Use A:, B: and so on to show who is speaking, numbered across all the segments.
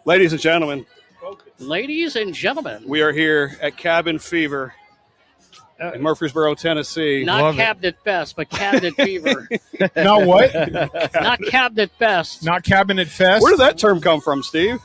A: Ladies and gentlemen,
B: we
A: we are here at Cabin Fever in Murfreesboro, Tennessee.
B: not
C: Love it.
B: Cabinet Fest, but Cabinet Fever.
C: No, what?
B: Not Cabinet Fest.
C: Not Cabinet Fest?
A: Where does that term come from, Steve?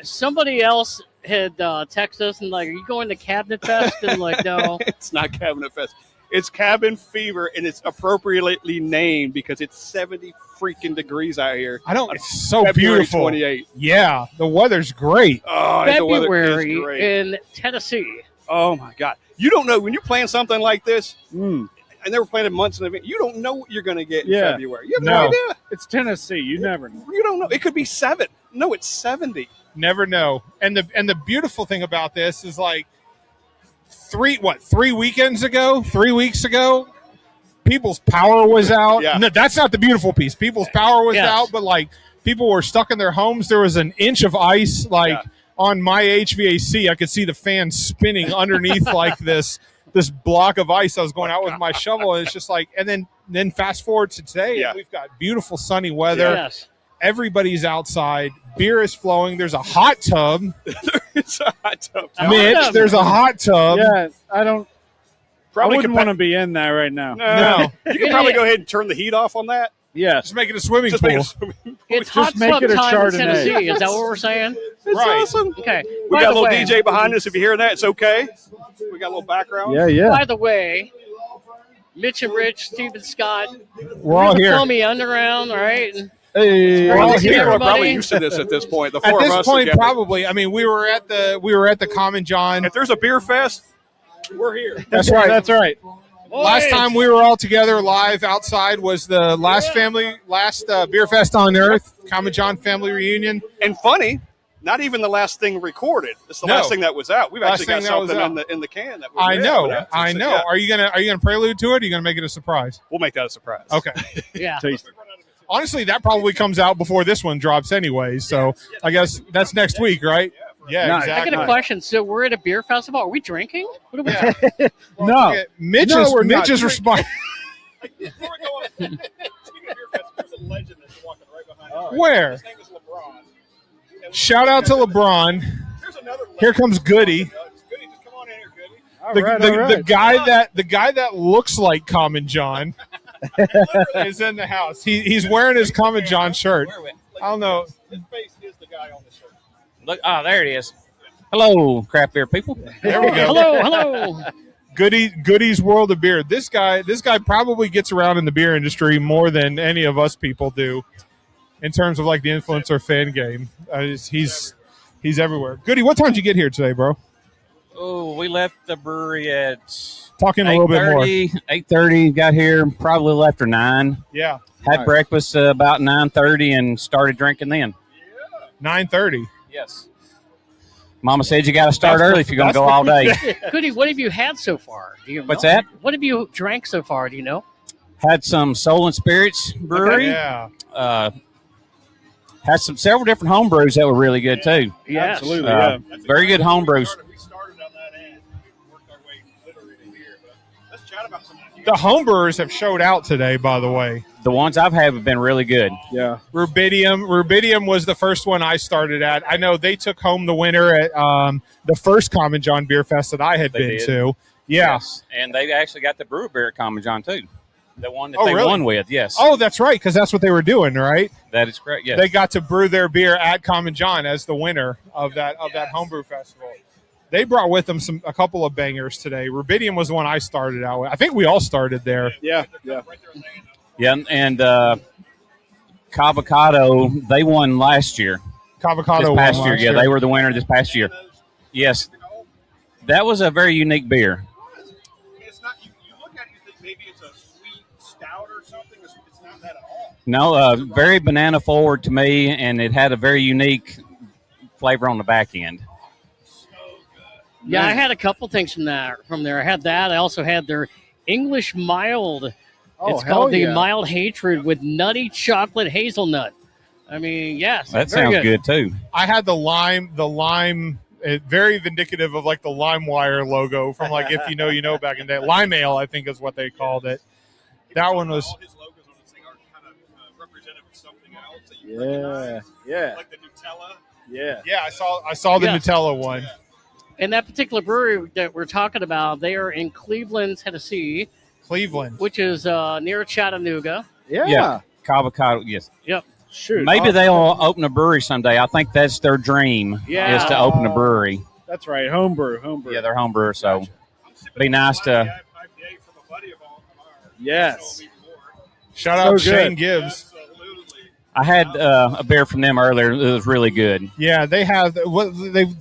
B: Somebody else had texted us and like, "Are you going to Cabinet Fest?" And like, no.
A: It's not Cabinet Fest. It's Cabin Fever, and it's appropriately named because it's 70 freaking degrees out here.
C: It's so
A: February
C: beautiful.
A: 28th.
C: Yeah, the weather's great.
A: Oh, the weather is
B: February
A: great.
B: in Tennessee.
A: Oh, my God. You don't know when you plan something like this, and they were planning months in advance, you don't know what you're going to get in February. You have no idea.
D: It's Tennessee. You never know.
A: You don't know. It could be 7. No, it's 70.
C: Never know. And the beautiful thing about this is like 3 weeks ago, people's power was out.
A: Yeah.
C: No, that's not the beautiful piece. People's power was
B: Yes.
C: out, but like people were stuck in their homes. There was an inch of ice on my HVAC. I could see the fan spinning underneath like this block of ice. I was going out with my shovel, and it's just like, and then fast forward to today, and we've got beautiful sunny weather.
B: Yes.
C: Everybody's outside. Beer is flowing. There's a hot tub.
A: It's a hot tub.
C: Mitch, there's a hot tub.
D: Yeah, I
A: Probably
D: wouldn't want to be in that right now.
C: No.
A: You can probably go ahead and turn the heat off on that.
D: Yes.
C: Just make it a swimming
A: Just
C: pool.
A: make it a swimming pool.
B: It's
D: Just
B: hot
D: make
B: tub
D: it a
B: time in
D: Chardonnay.
B: Tennessee. Is that what we're saying?
A: It's
C: Right.
A: awesome.
B: Okay.
A: We
B: By
A: got a
B: the
A: little
B: way-
A: DJ behind us. If you hear that, it's okay. We got a little background.
D: Yeah.
B: By the way, Mitch and Rich, Steve and Scott,
C: We're all here.
B: Foamy Underground, all right?
D: Hey.
A: Well,
C: all
A: I think
C: here.
A: people are probably
B: Everybody.
A: used to this at this point. The
C: At
A: four of
C: this
A: us
C: point,
A: together.
C: probably. I mean, we were at the Common John.
A: If there's a beer fest, we're here.
C: That's right.
D: That's right.
C: Last time we were all together live outside was the last beer fest on earth, Common John family reunion.
A: And funny, not even the last thing recorded. It's the
C: No.
A: last thing that was out. We've
C: Last
A: actually got
C: thing that was
A: something
C: out.
A: in the can that
C: I know.
A: Yeah. Yeah.
C: Are you gonna prelude to it? Or are you gonna make it a surprise?
A: We'll make that a surprise.
C: Okay.
B: Yeah.
D: Taste.
C: Honestly, that probably comes out before this one drops anyway. So I guess that's next week, right? Yeah,
D: Nice.
B: I
C: exactly.
B: got a question. So we're at a beer festival. Are we drinking? What are we
C: Yeah.
D: No.
C: Okay, Mitch
D: No,
C: is
D: we're not.
C: responding.
A: Before we go on, speaking of beer fest, there's a legend that's walking right behind us.
C: Where?
A: His name is LeBron. And
C: Shout out to LeBron.
A: There's another legend.
C: Here comes Goody.
A: Goody, just come on in here, Goody.
D: All
C: The,
D: right,
C: the,
D: all
C: the
D: right.
C: guy that looks like Common John is in the house. He's wearing his Common John shirt. I don't know.
A: His face is the guy on the shirt.
E: Look, there it is. Hello, craft beer people.
C: There we go.
B: Hello.
C: Goody's World of Beer. This guy probably gets around in the beer industry more than any of us people do, in terms of like the influencer fan game. He's everywhere. Goody, what time did you get here today, bro?
E: Oh, we left the brewery at
C: Talking a little bit more.
E: 8:30. Got here probably after 9.
C: Yeah,
E: Had
D: Nice.
E: breakfast about 9:30 and started drinking then.
C: 9:30.
E: Yes. Mama said you got to start
C: That's
E: early if you're going to
C: that's
E: go all day.
B: Goody, what have you had so far? Do you
E: What's
B: know?
E: that?
B: What have you drank so far? Do you know?
E: Had some Soul and Spirits Brewery.
C: Yeah.
E: Had several different home brews that were really good too.
B: Yes.
D: Absolutely.
E: Very good home brews.
A: We started on that end. We worked our way literally to here. But let's chat about some of that.
C: The homebrewers have showed out today, by the way.
E: The ones I've had have been really good.
D: Yeah.
C: Rubidium was the first one I started at. I know they took home the winner at the first Common John Beer Fest that I had
E: They
C: been
E: did.
C: to. Yeah.
E: Yes. And they actually got the brewer beer at Common John too. The one that
C: Oh,
E: they
C: really?
E: won with. Yes.
C: Oh, that's right, because that's what they were doing, right?
E: That is correct. Yes.
C: They got to brew their beer at Common John as the winner of that homebrew festival. They brought with them a couple of bangers today. Rubidium was the one I started out with. I think we all started there.
D: Yeah.
E: Yeah, and Cavocado, they won last year.
C: Cavocado
E: This
C: won
E: past year,
C: last
E: yeah, they were the winner this past year. Yes, that was a very unique beer.
A: It's not. You look at it, you think maybe it's a sweet stout or something. It's not that at all.
E: No, very banana forward to me, and it had a very unique flavor on the back end.
B: Yeah, I had a couple things from there. I had that. I also had their English mild.
D: Oh,
B: It's
D: hell
B: called the
D: yeah.
B: Mild Hatred with nutty chocolate hazelnut. I mean, yes,
E: That
B: very
E: sounds good too.
C: I had the lime, very vindicative of like the LimeWire logo from like If You Know, You Know back in the day. Lime Ale, I think is what they called it. That one was
A: All his logos on this thing are kind of representative of something else that you recognize.
D: Yeah.
A: Like the Nutella.
D: Yeah.
C: Yeah, I saw the
B: Yeah.
C: Nutella one.
B: And that particular brewery that we're talking about, they are in Cleveland, Tennessee,
C: Cleveland.
B: which is near Chattanooga.
D: Yeah.
E: Avocado, yes.
B: Yep.
D: Shoot.
E: Maybe they'll open a brewery someday. I think that's their dream
B: Yeah.
E: is to open a brewery.
D: That's right. Homebrew.
E: Yeah, they're home brewer, so be nice to.
D: Yes.
C: Shout out
D: So
C: Shane
D: good.
C: Gibbs.
E: I had a beer from them earlier. It was really good.
C: Yeah, they have what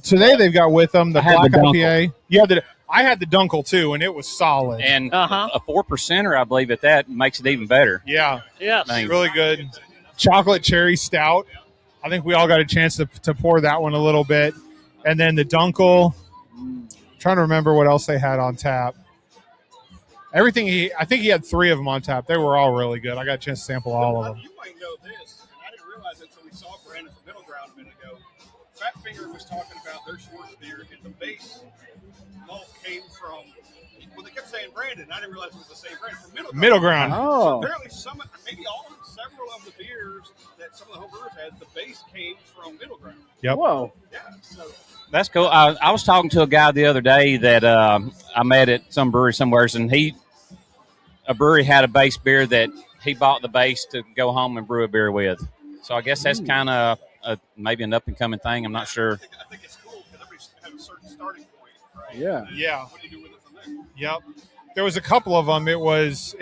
C: today they've got with them the
E: I had
C: Black
E: the Dunkel.
C: IPA. Yeah, I had the Dunkel too, and it was solid.
E: And a 4%er, I believe, at that makes it even better.
C: Yeah,
B: Yes.
E: Thanks.
C: really good. Chocolate cherry stout. I think we all got a chance to pour that one a little bit, and then the Dunkel. I'm trying to remember what else they had on tap. Everything I think he had 3 of them on tap. They were all really good. I got a chance to sample all of them.
A: You might know this, and I didn't realize it until we saw Brandon from Middle Ground a minute ago. Fat Finger was talking about their Schwartz beer, and the base malt came from. Well, they kept saying Brandon. I didn't realize it was the same brand from
C: Middle Ground.
D: Oh.
A: Apparently, maybe several of the beers that some of the home brewers had, the base came from Middle Ground.
C: Yep.
D: Whoa.
A: Yeah, so
E: That's cool. I was talking to a guy the other day that I met at some brewery somewhere, and a brewery had a base beer that he bought the base to go home and brew a beer with. So I guess that's kind of maybe an up-and-coming thing. I'm not sure.
A: I think it's cool because everybody has a certain starting point, right?
D: Yeah.
C: Yeah.
A: What do you do with it from there?
C: Yep. There was a couple of them. It was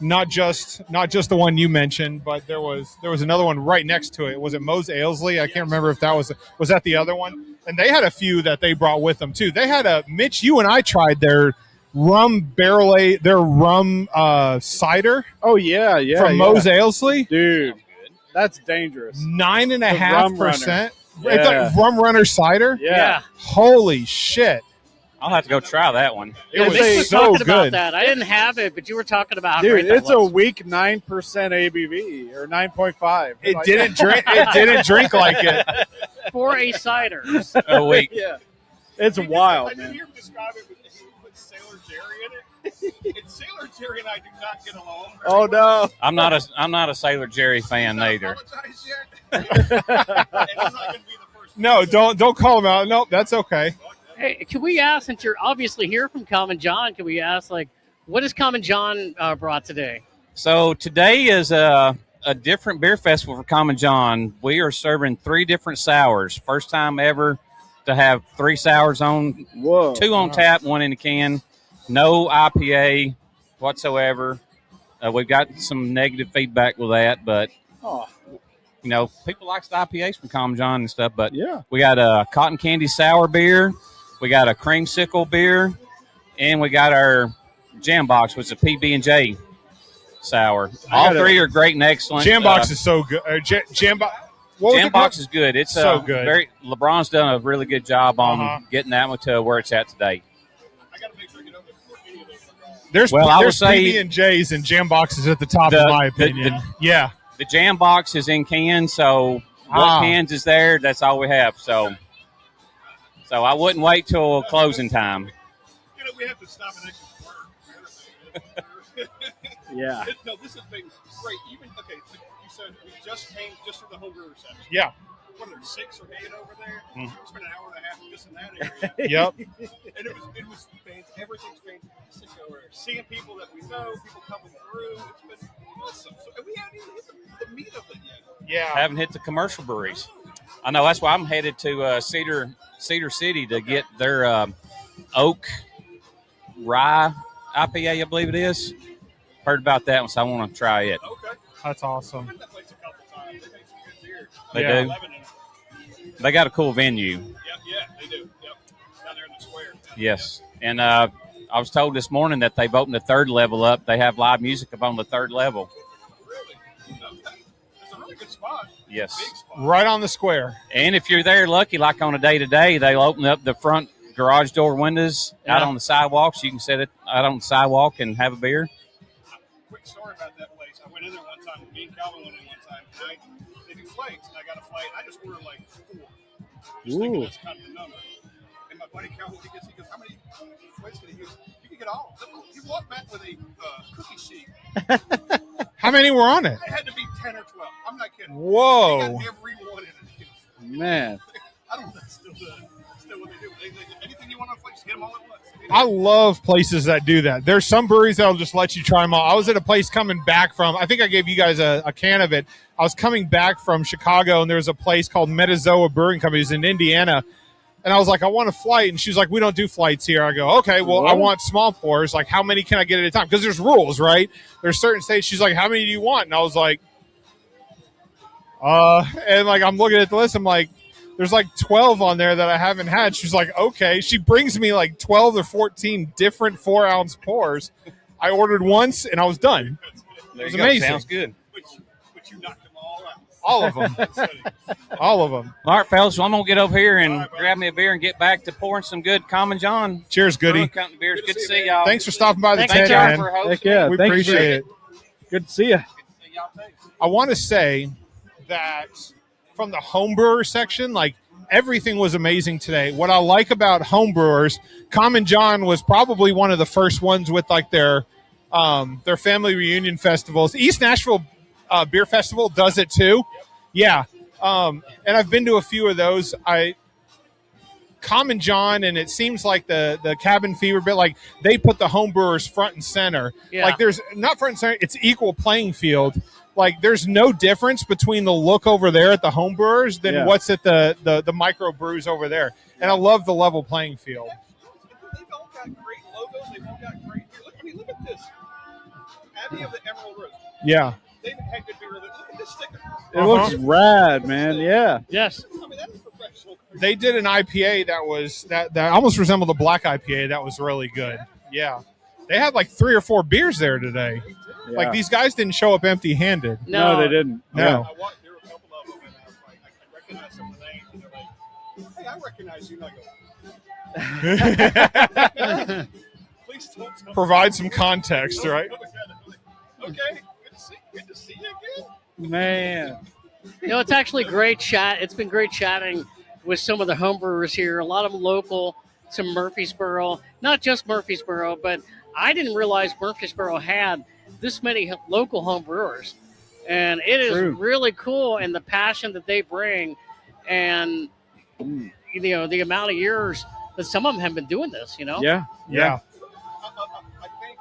C: not just the one you mentioned, but there was another one right next to it. Was it Mose Ailsley? I can't remember if that was that the other one. And they had a few that they brought with them too. They had Mitch. You and I tried their rum cider.
D: Oh yeah.
C: From Mose Ailsley.
D: Dude, that's dangerous.
C: 9.5%.
D: Yeah.
C: It's like Rum Runner cider.
D: Yeah.
C: Holy shit!
E: I'll have to go try that one.
C: It
B: Yeah,
C: was
B: Vic was
C: so
B: talking about
C: good.
B: that. I didn't have it, but you were talking about how
D: Dude,
B: great that
D: it's a
B: was.
D: weak 9% ABV or 9.5.
C: It didn't drink. It didn't drink like it.
B: For a cider.
E: A week.
D: Yeah. It's wild,
A: I did
D: man.
A: hear him describe it with he put Sailor Jerry in it. And Sailor Jerry and I do not get along. very
D: Oh
A: well.
D: no.
E: I'm not a Sailor Jerry fan
A: Not
E: either.
A: apologize yet. And I'm not going to be the first.
C: No, don't call him out. No, that's okay.
B: Hey, can we ask, since you're obviously here from Common John, can we ask, what has Common John brought today?
E: So today is a different beer festival for Common John. We are serving 3 different sours. First time ever to have 3 sours on,
D: Whoa.
E: 2 on tap, 1 in the can. No IPA whatsoever. We've got some negative feedback with that, but
D: Oh,
E: people like the IPAs from Common John and stuff. But
D: yeah.
E: we got a cotton candy sour beer, we got a creamsicle beer, and we got our jam box, which is a PB&J sour. All 3 are great and excellent.
C: Jam box is so good. Jam box.
E: Jam box is good. It's
C: So good.
E: LeBron's done a really good job on
C: Uh-huh.
E: getting that one to where it's at today.
A: I got to make sure I get over there before any of those are gone.
C: There's
E: I would say
C: PB&Js and jam boxes at the top, in my opinion. Yeah.
E: The jam box is in cans, so what cans is there? That's all we have. So I wouldn't wait till closing time.
A: We have to stop and actually work.
D: Yeah.
A: No, this has been great. Even so you said we just came just from the home brewer section.
C: Yeah.
A: What are there, 6 or 8 over there?
C: Mm.
A: We spent an hour and a half just in that area.
C: Yep.
A: And it was fantastic. Everything's fantastic over there. Seeing people that we know, people coming through, it's been awesome. So, and we haven't even hit the meat of it yet.
C: Yeah.
E: Haven't hit the commercial breweries. I know that's why I'm headed to Cedar City to get their oak rye IPA, I believe it is. Heard about that one, so I want to try it.
A: Okay.
C: That's
A: I've
C: awesome.
A: been to that place a couple times. They make some good beer.
E: They
C: Yeah.
E: do.
A: Lemon in it.
E: They got a cool venue.
A: Yeah, they do. Yep. Down there in the square.
E: Yes. And I was told this morning that they've opened the 3rd level up. They have live music up on the 3rd level.
A: Really? Okay. It's a really good spot.
E: Yes.
A: Big spot.
C: Right on the square.
E: And if you're there lucky, like on a day-to-day, they'll open up the front garage door windows out on the sidewalk, so you can sit it out on the sidewalk and have a beer.
A: Quick story about that place. I went in there one time. Me and Calvin went in one time. And they do flakes, and I got a flake. I just ordered like 4. Just thinking
D: Ooh.
A: that's kind of the number. And my buddy Calvin, he goes, how many flakes can he use? You can get all. He walked back with a cookie sheet.
C: How many were on it?
A: It had to be 10 or 12. I'm not kidding.
C: Whoa.
A: They got every
D: Man.
A: I don't know if that's still what they do. Anything you want on flight, just get them all at once.
C: I love places that do that. There's some breweries that'll just let you try them all. I was at a place coming back from, I think I gave you guys a can of it. I was coming back from Chicago, and there was a place called Metazoa Brewing Company. It's in Indiana. And I was like, I want a flight. And she's like, we don't do flights here. I go, okay, well, I want small pours. Like, how many can I get at a time? Because there's rules, right? There's certain states. She's like, how many do you want? And I was like, and like, I'm looking at the list. I'm like, there's like 12 on there that I haven't had. She's like, okay. She brings me like 12 or 14 different 4-ounce pours. I ordered once, and I was done. It was amazing.
E: Sounds good.
A: But you knocked them all out.
C: All of them. All of them.
E: All right, fellas, so I'm going to get over here and grab me a beer and get back to pouring some good Common John.
C: Cheers, Goody.
E: Brewing Beers. Good to see y'all.
C: Thanks for stopping by the
B: Thanks,
C: tent,
B: John,
C: man.
E: for hosting.
D: Heck yeah.
C: We
D: Thank you.
C: appreciate it.
D: Good to see you.
C: I want to say that from the homebrewer section, like, everything was amazing today. What I like about homebrewers, Common John was probably one of the first ones with like their family reunion festivals. East Nashville Beer Festival does it too. Yeah. And I've been to a few of those. Common John, and it seems like the Cabin Fever bit, like they put the homebrewers front and center.
B: Yeah.
C: Like there's not front and center, it's equal playing field. Like there's no difference between the look over there at the homebrewers than what's at the micro brews over there. And I love the level playing field.
A: They've all got great logos. They've all got great beer. Look at this. Abbey of the Emerald Rose.
C: Yeah.
A: They've had good beer. Look at this sticker.
D: It looks rad, man. Yeah.
B: Yes.
A: I mean, that is professional.
C: They did an IPA that almost resembled a black IPA. That was really good. Yeah. They had like 3 or 4 beers there today.
D: Yeah.
C: Like these guys didn't show up empty-handed.
D: No, they didn't.
C: No.
A: I walked through a couple of them, and I was like, I recognize some of the names, and they're like, hey, I recognize you. And I go, please don't tell me.
C: Provide some context, right?
A: Okay, good to see you again.
D: Man.
B: You know, it's actually great chat. It's been great chatting with some of the homebrewers here. A lot of them local to Murfreesboro. Not just Murfreesboro, but I didn't realize Murfreesboro had this many local homebrewers. And it is really cool, and the passion that they bring, and you know, the amount of years that some of them have been doing this, you know?
C: Yeah.
A: I think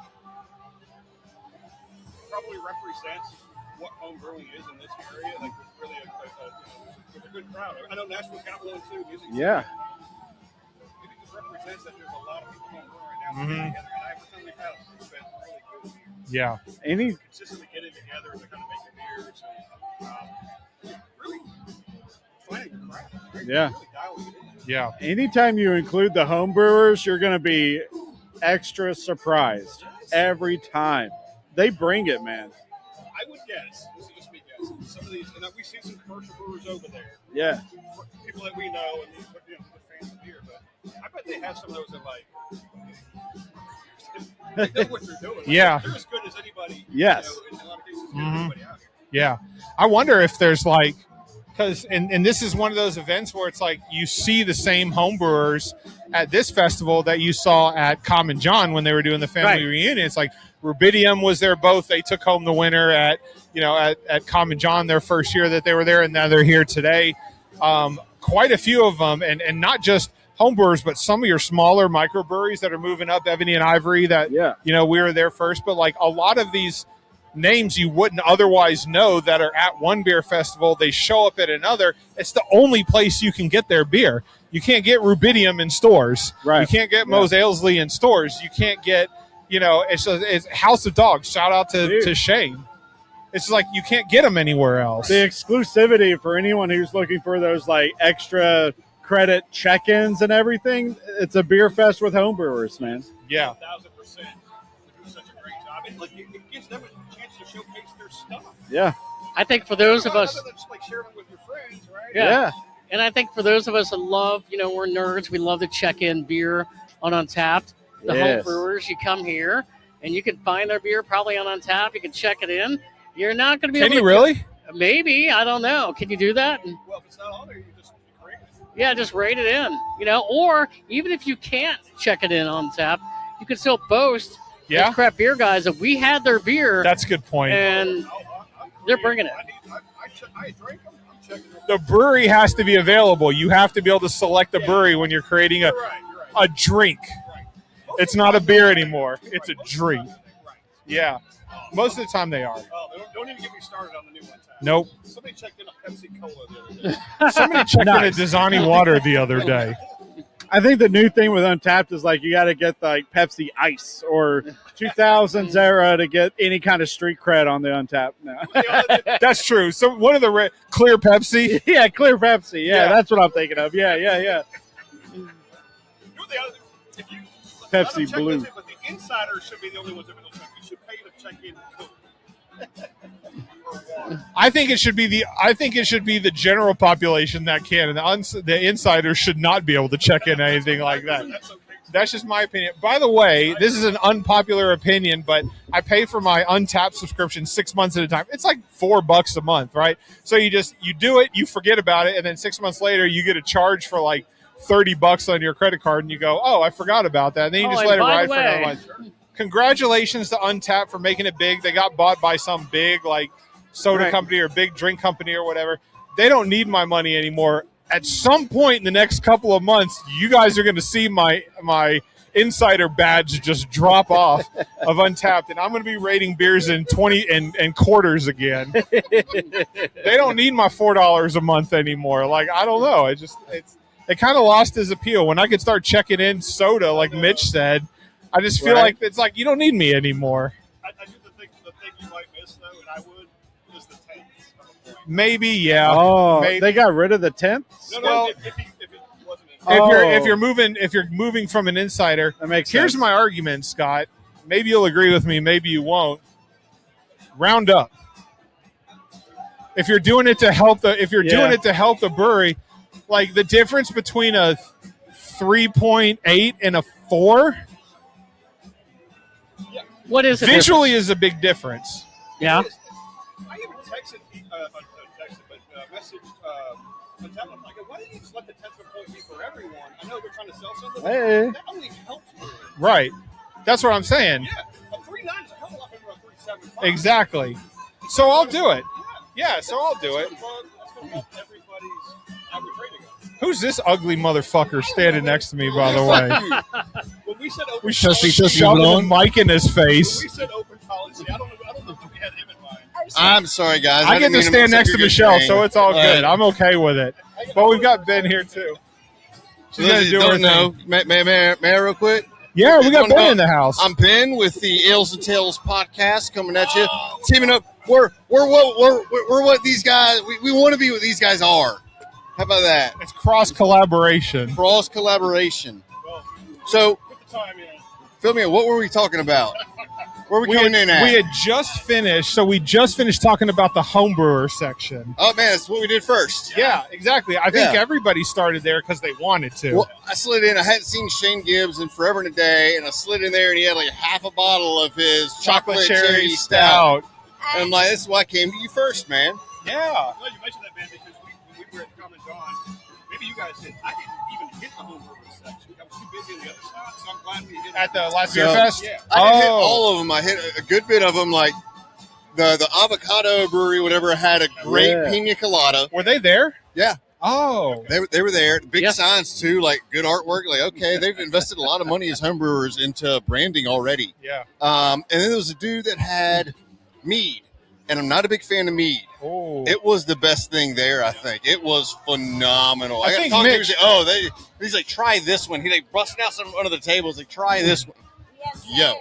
A: probably represents what home brewing is in this area. Like, there's really a good crowd. I know Nashville's got one too.
D: Yeah.
A: It just represents that there's a lot of people home brewing now together. And every time we've had it, it's been really good.
C: Yeah.
A: Consistently getting together to kind of make a beer. So, really finding the craft. Right?
D: Yeah.
A: Really dialing it in.
C: Yeah.
D: Anytime you include the home brewers, you're going to be extra surprised every time. They bring it, man.
A: I would guess, this is just me guessing, some of these, and we've seen some commercial brewers over there.
D: Yeah.
A: People that we know and the fans of beer, but I bet they have some of those that like, they know what they're doing. Like,
C: Yeah.
A: They're as good as anybody.
D: Yes.
A: You know, in a lot of cases, anybody out here.
C: Yeah. I wonder if there's like, because, and this is one of those events where it's like you see the same homebrewers at this festival that you saw at Common John when they were doing the family reunion. It's like Rubidium was there both. They took home the winner at Common John their first year that they were there, and now they're here today. Quite a few of them, and not just homebrewers, but some of your smaller microbreweries that are moving up, Ebony and Ivory, that, we were there first. But like a lot of these names you wouldn't otherwise know that are at one beer festival, they show up at another. It's the only place you can get their beer. You can't get Rubidium in stores.
D: Right.
C: You can't get Mose Ailsley in stores. You can't get, it's House of Dogs. Shout out to Shane. It's just like you can't get them anywhere else.
D: The exclusivity for anyone who's looking for those like extra credit check-ins and everything, it's a beer fest with homebrewers, man.
C: Yeah.
A: 1,000%. They do such a great job. And look, it gives them a chance to showcase their stuff.
D: Yeah.
B: I think for those of us,
A: Just like sharing it with your friends, right?
B: Yeah. And I think for those of us that love, we're nerds, we love to check in beer on Untapped. The home brewers, you come here and you can find their beer probably on Untapped. You can check it in. You're not going to be able to.
C: Can you really?
B: Maybe. I don't know. Can you do that?
A: Well, if it's not on there, you just rate it.
B: Yeah, just rate it in. Or even if you can't check it in on tap, you can still boast
C: Yeah.
B: as craft beer guys that we had their beer.
C: That's a good point.
B: And they're bringing it.
A: I I drink them. I'm checking them.
C: The brewery has to be available. You have to be able to select the brewery when you're creating
A: You're right.
C: a drink.
A: Right.
C: It's not a beer anymore. It's a drink.
A: Right.
C: Yeah. Most of the time they are.
A: Oh, don't even get me started on the new one.
C: Nope.
A: Somebody checked in a Pepsi Cola the other day.
C: Somebody checked in a Dasani water the other day.
D: I think the new thing with Untapped is like you got to get like Pepsi Ice or 2000s era to get any kind of street cred on the Untapped now.
C: That's true. So one of the clear Pepsi.
D: Yeah, clear Pepsi. Yeah, that's what I'm thinking of. Yeah.
A: You know the other, if you,
D: Pepsi
A: check
D: Blue.
A: this in, but the insiders should be the only ones that will check. You should pay to check in Coke.
C: I think it should be the general population that can, and the insiders should not be able to check in anything like that. That's just my opinion. By the way, this is an unpopular opinion, but I pay for my Untapped subscription 6 months at a time. It's like $4 a month, right? So you do it, you forget about it, and then 6 months later you get a charge for like $30 on your credit card, and you go, "Oh, I forgot about that." And then you just let it ride for another month. Congratulations to Untapped for making it big. They got bought by some big like soda company or big drink company or whatever. They don't need my money anymore. At some point in the next couple of months, you guys are going to see my insider badge just drop off of Untapped, and I'm going to be rating beers in 20 and quarters again. They don't need my $4 a month anymore. Like, I don't know. It kind of lost its appeal. When I could start checking in soda, like Mitch said, I just feel like it's like you don't need me anymore.
A: I do the thing you might miss though, and I would, is the tents.
C: Maybe, yeah.
D: Oh,
C: maybe.
D: They got rid of the tents?
A: No,
C: Well,
A: if it wasn't in
C: if you're moving from an insider,
D: That makes
C: here's
D: sense.
C: my argument, Scott. Maybe you'll agree with me, maybe you won't. Round up. If you're doing it to help the brewery, like the difference between a 3.8 and a 4
B: What is it?
C: visually is a big difference.
B: Yeah.
A: I even texted, messaged Untapped. I'm like, why didn't you just let the 10th be for everyone? I know they're trying to sell something.
D: Hey.
A: That only helps me.
C: Right. That's what I'm saying.
A: Yeah. A 3.9 is a hell of a lot better than a 3.75.
C: Exactly. So I'll do it. Yeah, so I'll do it.
A: That's going to help everybody's average rating up.
C: Who's this ugly motherfucker standing next to me, by the way?
A: When we said open
C: We
A: policy,
C: shoved the mic in his face.
A: when we said open policy, I don't know if we had him in mind.
F: I'm sorry, guys.
C: I get
F: didn't
C: to
F: mean
C: stand next to
F: upset your
C: Michelle,
F: good
C: so it's all
F: train.
C: good. I'm okay with it. But we've got Ben here, too.
F: For
C: She's
F: those
C: going to
F: that
C: do her
F: don't know,
C: thing.
F: may I real quick?
C: Yeah, we got
F: Don't know.
C: Ben in the house.
F: I'm Ben with the Ales and Tales podcast coming at you. Teaming up. We're what these guys, we want to be what these guys are. How about that?
C: It's cross-collaboration.
F: Cross collaboration.
A: Well,
F: So,
A: put the time in.
F: fill me in. What were we talking about? Where are we coming in at?
C: We had just finished talking about the homebrewer section.
F: Oh, man, that's what we did first.
C: Yeah, exactly. I think
F: Yeah.
C: everybody started there because they wanted to.
F: Well, I slid in. I hadn't seen Shane Gibbs in forever and a day, and I slid in there, and he had like half a bottle of his chocolate cherry stout. And I'm like, this is why I came to you first, man.
C: Yeah.
A: I'm glad you mentioned that, man, because when we were at Common Dawn, maybe you guys did. I didn't even hit the home brewer section. I was too busy on the other side, so I'm glad we hit
C: At the last
F: So-
C: beer fest?
A: Yeah.
F: I didn't hit all of them. I hit a good bit of them, like the Avocado Brewery, whatever, had a great pina colada.
C: Were they there?
F: Yeah.
C: Oh.
F: They were there. Big
B: Yes.
F: signs, too, like good artwork. Like, okay, they've invested a lot of money as homebrewers into branding already.
C: Yeah.
F: And then there was a dude that had mead, and I'm not a big fan of mead.
C: Oh.
F: It was the best thing there, I think. It was phenomenal.
C: I
F: I got to
C: think
F: talk to him.
C: Mitch-
F: He's like, he's like, try this one. He like busting out some under the tables. Like, try this one. Yo,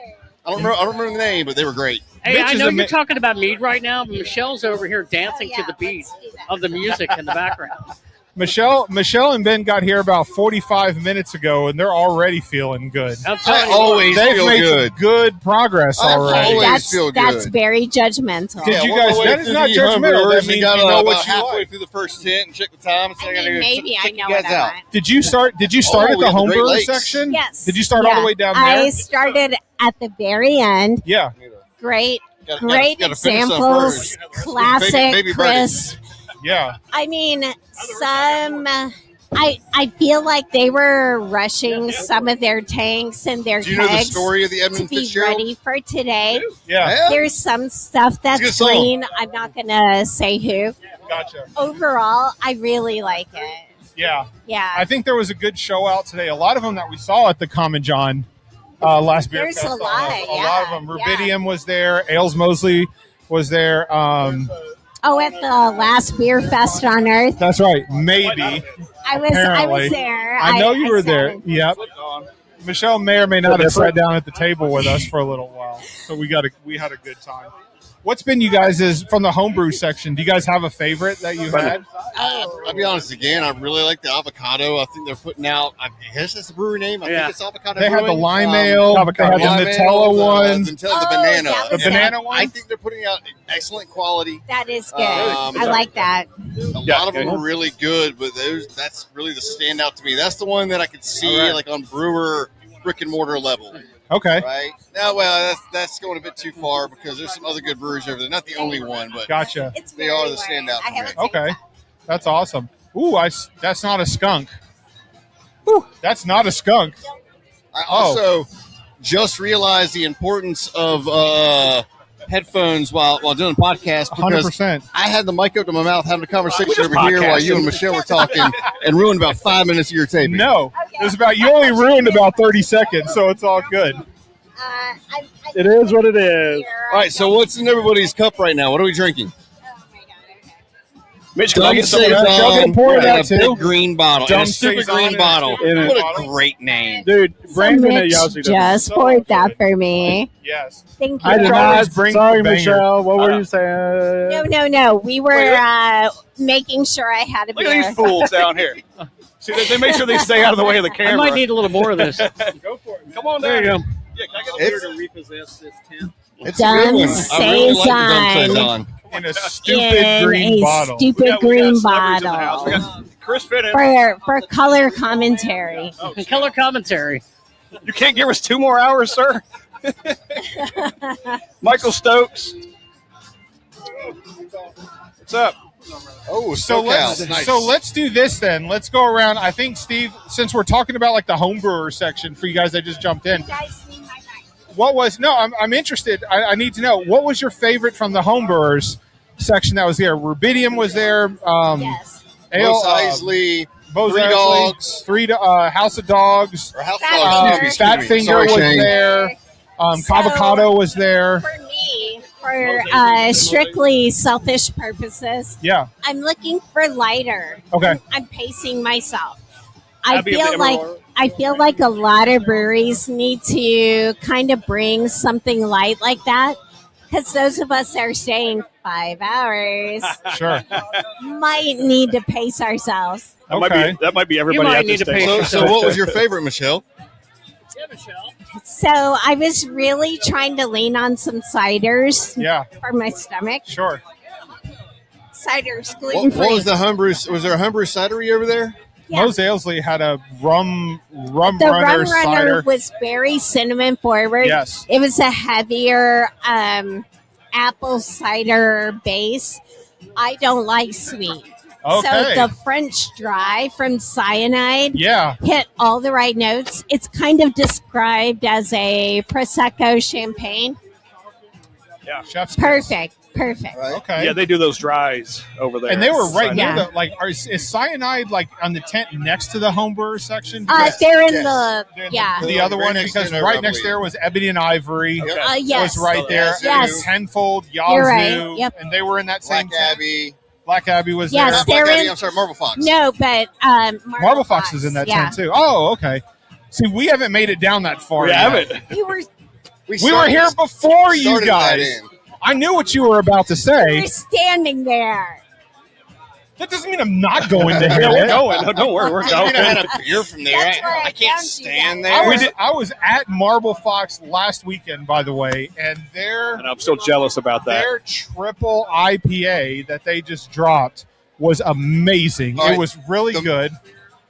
F: I don't remember the name, but they were great.
B: Hey,
C: Mitch
B: I
C: is
B: know
C: a
B: you're
C: mi-
B: talking about mead right now, but Michelle's over here dancing to the beat
G: let's do that.
B: of the music in the background.
C: Michelle and Ben got here about 45 minutes ago, and they're already feeling good.
B: I'm telling
F: I
B: you
F: always
C: They've
F: feel
C: made good progress
F: I
C: already.
F: always feel
G: That's
F: good.
G: very judgmental.
C: Did you
F: we're all
C: guys-
F: the way
C: that is
F: through
C: not
F: the
C: judgmental.
F: homebrewers.
C: That
F: We
C: means
F: got
C: you know
F: about
C: what you
F: halfway
C: like.
F: through the first tent and check the time. And say,
G: I
F: I gotta
G: mean,
F: go
G: maybe
F: check
G: I
F: you
G: know
F: guys
G: what I
F: out.
G: want.
C: Did you start
F: Oh,
C: at
F: we
C: the
F: got the Great
C: homebrewer
F: Lakes.
C: section?
G: Yes.
C: Did you start all
G: Yeah.
C: the way down there?
G: I started at the very end.
C: Yeah.
G: Great,
F: Gotta
G: great
F: finish some
G: examples.
F: first.
G: Classic,
F: Baby birdie.
G: crisp.
C: Yeah.
G: I mean, some I feel like they were rushing some of their tanks and their
F: Do you know the
G: kegs
F: story of the
G: to
F: Edmund
G: be
F: Fitzgerald?
G: ready for today.
C: Yeah.
G: There's some stuff
F: It's a good
G: that's
F: song.
G: green. I'm not going to say who.
C: Gotcha.
G: Overall, I really like it.
C: Yeah.
G: Yeah.
C: I think there was a good show out today. A lot of them that we saw at the Common John last beer
G: There's
C: fest.
G: a lot,
C: A
G: yeah,
C: lot of them.
G: yeah.
C: Rubidium was there. Ales Mosley was there.
G: Oh, at the last beer fest on Earth,
C: That's right. Maybe.
G: I was
C: Apparently.
G: there.
C: I know you were
G: sat
C: there.
G: in.
C: Yep. Michelle may or may not have sat down at the table with us for a little while, so we had a good time. What's been you guys' from the homebrew section? Do you guys have a favorite that you had?
F: I'll be honest again. I really like the avocado. I think they're putting out. I guess that's the brewery name. I think it's Avocado.
C: They had the
F: Brewing.
C: lime ale. They had the
F: lime
C: Nutella
F: ale,
C: one.
F: the
G: Oh,
F: banana.
G: that
C: The
G: was
C: banana one.
F: I think they're putting out excellent quality.
G: That is good.
F: Um,
G: I like that.
F: A lot of them are really good, but that's really the standout to me. That's the one that I could see like on brewer brick and mortar level.
C: Okay.
F: Right now, well, that's going a bit too far because there's some other good breweries over there. Not the only one, but
C: Gotcha.
G: It's
F: they
G: very
F: are the
G: rare.
F: standout
G: I
F: for
G: haven't
F: me.
G: taken
C: Okay.
G: that.
C: That's awesome. Ooh, that's not a skunk. Ooh, that's not a skunk.
F: I also just realized the importance of headphones while doing a podcast because
C: 100%.
F: I had the mic up to my mouth having a conversation over here
A: podcasting.
F: while you and Michelle were talking and ruined about 5 minutes of your taping.
C: No, it was about you only ruined about 30 seconds, so it's all good.
G: I
D: It is what it is.
F: All right, so what's in everybody's cup right now? What are we drinking?
A: Mitch, can I get some of
C: Y'all
A: that?
C: gonna pour
F: in
C: that
F: a
C: too?
F: big green bottle.
C: Dumb
F: In a stupid
C: Saison
F: green
C: in a
F: bottle.
C: stupid
F: What
C: bottle.
F: a great name.
D: Dude,
G: So
D: Brandon at
G: Mitch
D: Yossi does
G: just
C: so
G: poured that
C: good.
G: for me.
C: Yes.
G: Thank you.
D: I did
C: always
D: not.
C: bring
D: Sorry,
C: banger.
D: Michelle. What were you saying?
G: No. We were making sure I had a
A: Look
G: beer.
A: at these fools down here. See, they make sure they stay out of the way of the
B: I
A: camera.
B: might need a little more of this.
A: Go for it. Come on
B: There
A: down.
B: you go.
A: Yeah, can I get a beer
F: It's,
A: to repossess this tent?
F: it's a good one. I really like the Dumb
G: Saison.
F: Saison.
C: In a stupid
G: in
C: green
G: a
C: bottle.
G: stupid
A: We got
G: green
A: celebrities in the house. We
G: bottle
A: got Chris Fitton.
G: for color commentary.
B: And color commentary.
A: You can't give us 2 more hours, sir? Michael Stokes. What's up?
F: Oh,
C: So let's do this then. Let's go around. I think Steve, since we're talking about like the homebrewer section for you guys that just jumped in, I'm interested. I need to know, what was your favorite from the homebrewers section that was there? Rubidium was there.
G: Yes.
F: Mos Eisley,
C: Mos
F: Three
C: Eisley,
F: Dogs.
C: House of Dogs.
F: or House
G: Fat
F: Dogs,
G: Finger.
F: excuse
C: Fat
F: me.
C: Finger
F: Sorry,
C: was
F: Shane.
C: there.
G: So-
C: Cavocado was there.
G: For me, for strictly selfish purposes,
C: Yeah.
G: I'm looking for lighter.
C: Okay.
G: I'm pacing myself. I
A: That'd be a
G: feel
A: bit
G: like
A: more-
G: I feel like a lot of breweries need to kind of bring something light like that, because those of us that are staying 5 hours
C: Sure.
G: might need to pace ourselves.
A: That might be everybody
B: might
A: at
B: need
A: this
B: to pay
A: station.
F: So what was your favorite, Michelle?
G: So I was really trying to lean on some ciders
C: Yeah.
G: for my stomach.
C: Sure.
G: Ciders, gluten free.
F: What was the homebrew? Was there a homebrew cidery over there?
G: Yeah.
C: Mos Eisley had a rum
G: The
C: runner
G: rum runner
C: cider.
G: was very cinnamon forward.
C: Yes.
G: It was a heavier apple cider base. I don't like sweet.
C: Okay.
G: So the French dry from Cyanide
C: Yeah.
G: hit all the right notes. It's kind of described as a Prosecco champagne.
C: Chef's kiss.
G: Perfect.
C: Okay.
A: Yeah, they do those dries over there.
C: And they were right
G: Yeah.
C: near the is Cyanide like on the tent next to the homebrewer section?
G: They're in
F: Yes.
G: the
C: They're in
G: yeah.
C: the other
F: Right
C: one,
F: next
C: because
F: to it,
C: right
F: I
C: next
F: believe.
C: there was Ebony and Ivory.
F: Yep.
G: Yes.
C: Was right there.
G: Yes.
C: And Tenfold, Yazoo,
G: You're right. Yep.
C: and they were in that same
F: Black
C: tent.
F: Abbey.
C: Black Abbey was
G: Yes,
C: there.
F: Not Black
G: they're
F: Abbey,
G: in-
F: I'm sorry, Marble Fox.
G: No, but
C: Marble Fox is in that tent too. Oh, okay. See, we haven't made it down that far.
A: We
C: yet.
A: haven't.
G: You were
C: We were here before you
F: started that
C: guys.
F: in.
C: I knew what you were about to say.
G: standing there.
C: That doesn't mean I'm not going to hit
A: Yeah, we're
C: it.
A: going. No, don't worry, we're
F: I mean, I had
A: going.
F: a beer from there.
G: That's where I
F: I can't
G: found you
F: stand
G: guys.
F: there.
C: I was at Marble Fox last weekend, by the way, and their
A: And I'm still jealous about that.
C: their triple IPA that they just dropped was amazing.
F: All
C: It
F: right.
C: was really
F: The-
C: good.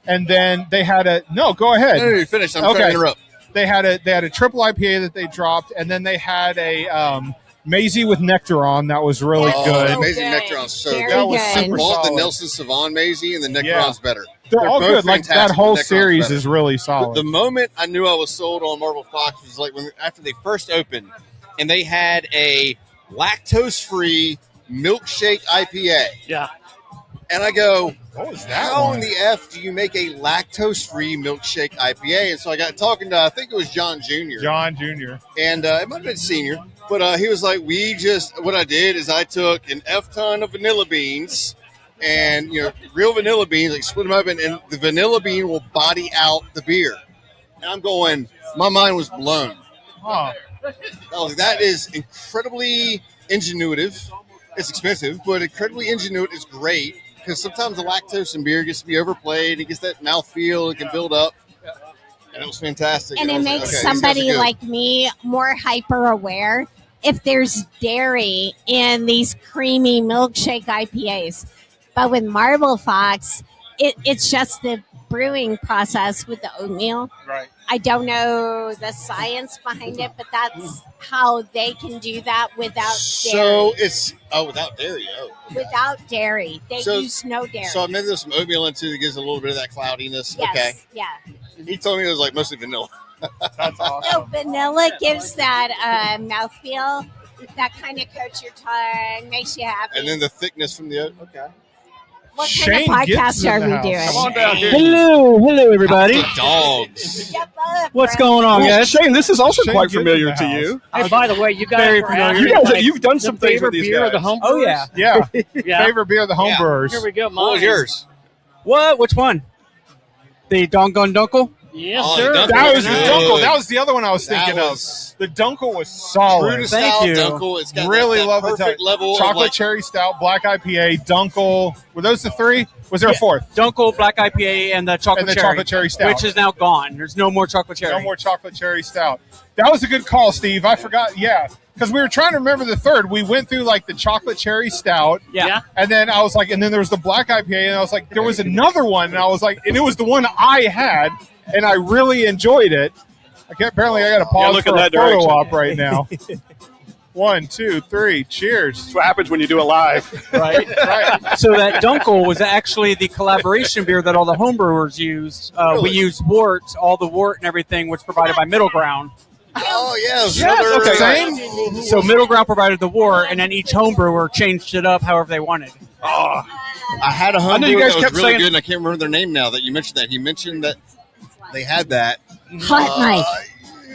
C: And then they had a no. Go ahead.
F: No, finish. I'm trying
C: Okay.
F: to interrupt.
C: They had a triple IPA that they dropped, and then they had a Maisie with nectar on that was really
F: Oh,
C: good.
F: Amazing
G: good.
F: Nectaron's so
G: Very
F: good.
C: That was
G: good.
C: super
F: Bought the
C: solid.
F: Nelson Sauvon Maisie, and the
C: Yeah.
F: Nectaron's better.
C: They're all
F: both
C: good. Like
F: fantastic
C: that whole
F: with Necron
C: series
F: Credit.
C: is really solid.
F: The moment I knew I was sold on Marble Fox was like after they first opened, and they had a lactose-free milkshake IPA.
B: Yeah.
F: And I go,
C: what was that?
F: how
C: one?
F: in the F do you make a lactose-free milkshake IPA? And so I got talking to, I think it was John Jr.
C: John Jr.
F: And it might have been Senior. But he was like, what I did is I took an F-ton of vanilla beans and, real vanilla beans, like split them up, and the vanilla bean will body out the beer. And I'm going, my mind was blown.
C: Huh.
F: I was like, that is incredibly ingenuitive. It's expensive, but incredibly ingenuitive. It's great because sometimes the lactose in beer gets to be overplayed. It gets that mouthfeel. It can build up. And it was fantastic.
G: And
F: I
G: it
F: was
G: makes
F: like, okay, these guys are
G: somebody
F: good.
G: like me more hyper aware if there's dairy in these creamy milkshake IPAs. But with Marble Fox, it's just the brewing process with the oatmeal.
F: Right.
G: I don't know the science behind it, but that's how they can do that without
F: So
G: dairy.
F: it's without dairy. Oh,
G: Without dairy. They
F: So-
G: use no dairy.
F: so maybe there's some oatmeal in too that gives a little bit of that cloudiness.
G: yes,
F: Okay.
G: yeah.
F: He told me it was like mostly vanilla.
C: That's awesome.
G: No, vanilla gives that mouthfeel that kind of coats your tongue, makes you happy.
F: And then the thickness from the oat. Okay.
G: What
C: Shane
G: kind of
C: Gibbs
G: podcast
C: in
G: are
C: the
G: we
C: house.
G: doing?
A: Come on down here.
H: Hello, everybody.
F: The dogs.
G: Step up,
H: What's
G: Brett.
H: going on,
I: Well,
H: guys?
I: Shane, this is also
C: Shane
I: quite
C: Gibbs in
I: familiar
C: the
I: to
C: house.
I: you.
B: Hey, by the way, you guys
H: Very
B: were
H: familiar.
B: asking,
I: You guys,
B: like,
I: you've done
B: the
I: some things
B: favorite
I: with these
B: beer
I: guys.
B: of the home
H: Oh
B: brewers?
H: yeah.
C: Yeah.
B: Yeah.
C: Favorite beer of the home
F: Yeah.
C: brewers.
B: Here we go.
F: What was
B: Mine.
F: yours?
H: What? Which one? The Dongon Dunkel?
B: Yes,
F: Oh,
B: sir.
F: the Dunkel.
C: That was the
F: Good.
C: Dunkel. That was the other one I was
F: That
C: thinking
F: was-
C: of. The Dunkel was solid.
F: Brewed
H: Thank
F: style
H: you.
F: Dunkel. It's got
C: Really
F: that
C: love the
F: perfect level
C: chocolate
F: of like,
C: cherry stout, black IPA, Dunkel. Were those the three? Was there a fourth?
H: Dunkel, Black IPA, and the chocolate
C: And the
H: cherry.
C: chocolate cherry stout.
H: Which is now gone. There's no more chocolate cherry.
C: No more chocolate cherry stout. That was a good call, Steve. I forgot. Yeah. Because we were trying to remember the third. We went through like the chocolate cherry stout.
H: Yeah.
C: And then I was like, and then there was the black IPA. And I was like, there was another one. And I was like, and it was the one I had. And I really enjoyed it. Apparently, I got to pause
I: look
C: for
I: in
C: a
I: that
C: photo
I: direction.
C: op right now. 1, 2, 3. Cheers.
I: That's what happens when you do it live.
H: Right.
C: Right.
H: So that Dunkel was actually the collaboration beer that all the homebrewers used.
F: Really?
H: We used wort. All the wort and everything was provided by Middle Ground.
F: oh, yeah. It was
C: Yes,
F: another,
C: okay.
H: So Middle Ground provided the wort, and then each homebrewer changed it up however they wanted.
F: I had a
I: I know
F: home
I: you
F: brewer
I: guys
F: that was
I: kept
F: really
I: saying-
F: good, and I can't remember their name now that you mentioned that. He mentioned that they had that.
G: Hot Mike.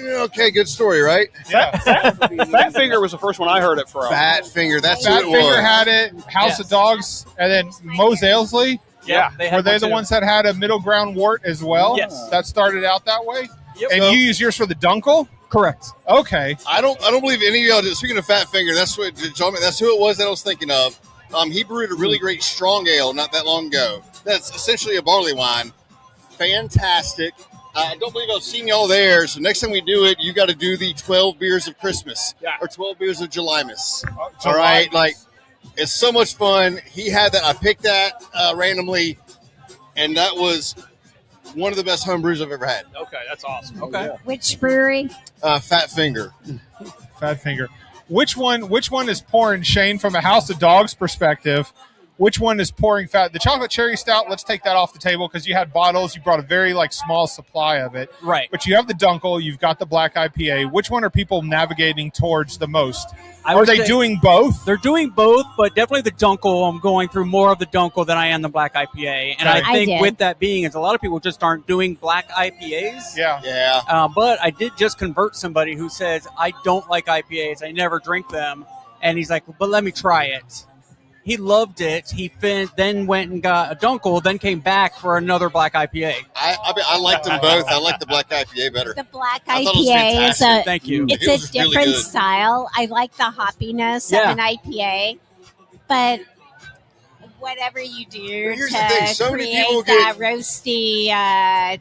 F: Okay, good story, right?
C: Yeah.
I: Fat Finger was the first one I heard it from.
F: Fat Finger. That's
C: Fat
F: who it
C: Finger
F: was.
C: had it. House
H: Yes.
C: of Dogs. And then Mose Ailsley.
H: Yeah.
C: Were they the ones that had a middle ground wort as well?
H: Yes.
C: That started out that way?
H: Yep.
C: And you use yours for the Dunkel?
H: Correct.
C: Okay.
F: I don't believe any of y'all did. Speaking of Fat Finger, that's what John. That's who it was that I was thinking of. He brewed a really great strong ale not that long ago. That's essentially a barley wine. Fantastic. I don't believe I've seen y'all there. So next time we do it, you got to do the 12 beers of Christmas or 12 beers of Julymas. All right, like it's so much fun. He had that. I picked that randomly, and that was one of the best home brews I've ever had.
I: Okay, that's awesome.
H: Okay.
G: Which brewery?
F: Fat Finger.
C: Fat Finger. Which one is pouring, Shane, from a House of Dogs perspective? Which one is pouring fat? The chocolate cherry stout, let's take that off the table because you had bottles. You brought a very small supply of it.
H: Right.
C: But you have the Dunkel. You've got the black IPA. Which one are people navigating towards the most?
H: I
C: Are
H: would
C: they
H: say
C: doing both?
H: They're doing both, but definitely the Dunkel. I'm going through more of the Dunkel than I am the Black IPA. And
C: Right.
H: I think
G: I did.
H: with that being is a lot of people just aren't doing Black IPAs.
C: Yeah.
F: Yeah.
H: But I did just convert somebody who says, I don't like IPAs. I never drink them. And he's like, but let me try it. He loved it. He then went and got a Dunkel, then came back for another Black IPA.
F: I liked them both. I like the black IPA better.
G: The black
F: I thought it was
G: IPA is a
H: Thank you.
G: it's
F: It was
G: a
F: really
G: different
F: good.
G: style. I like the hoppiness
H: Yeah.
G: of an IPA, but whatever you do
F: Here's
G: to
F: the thing, so many
G: create
F: people
G: that
F: get-
G: roasty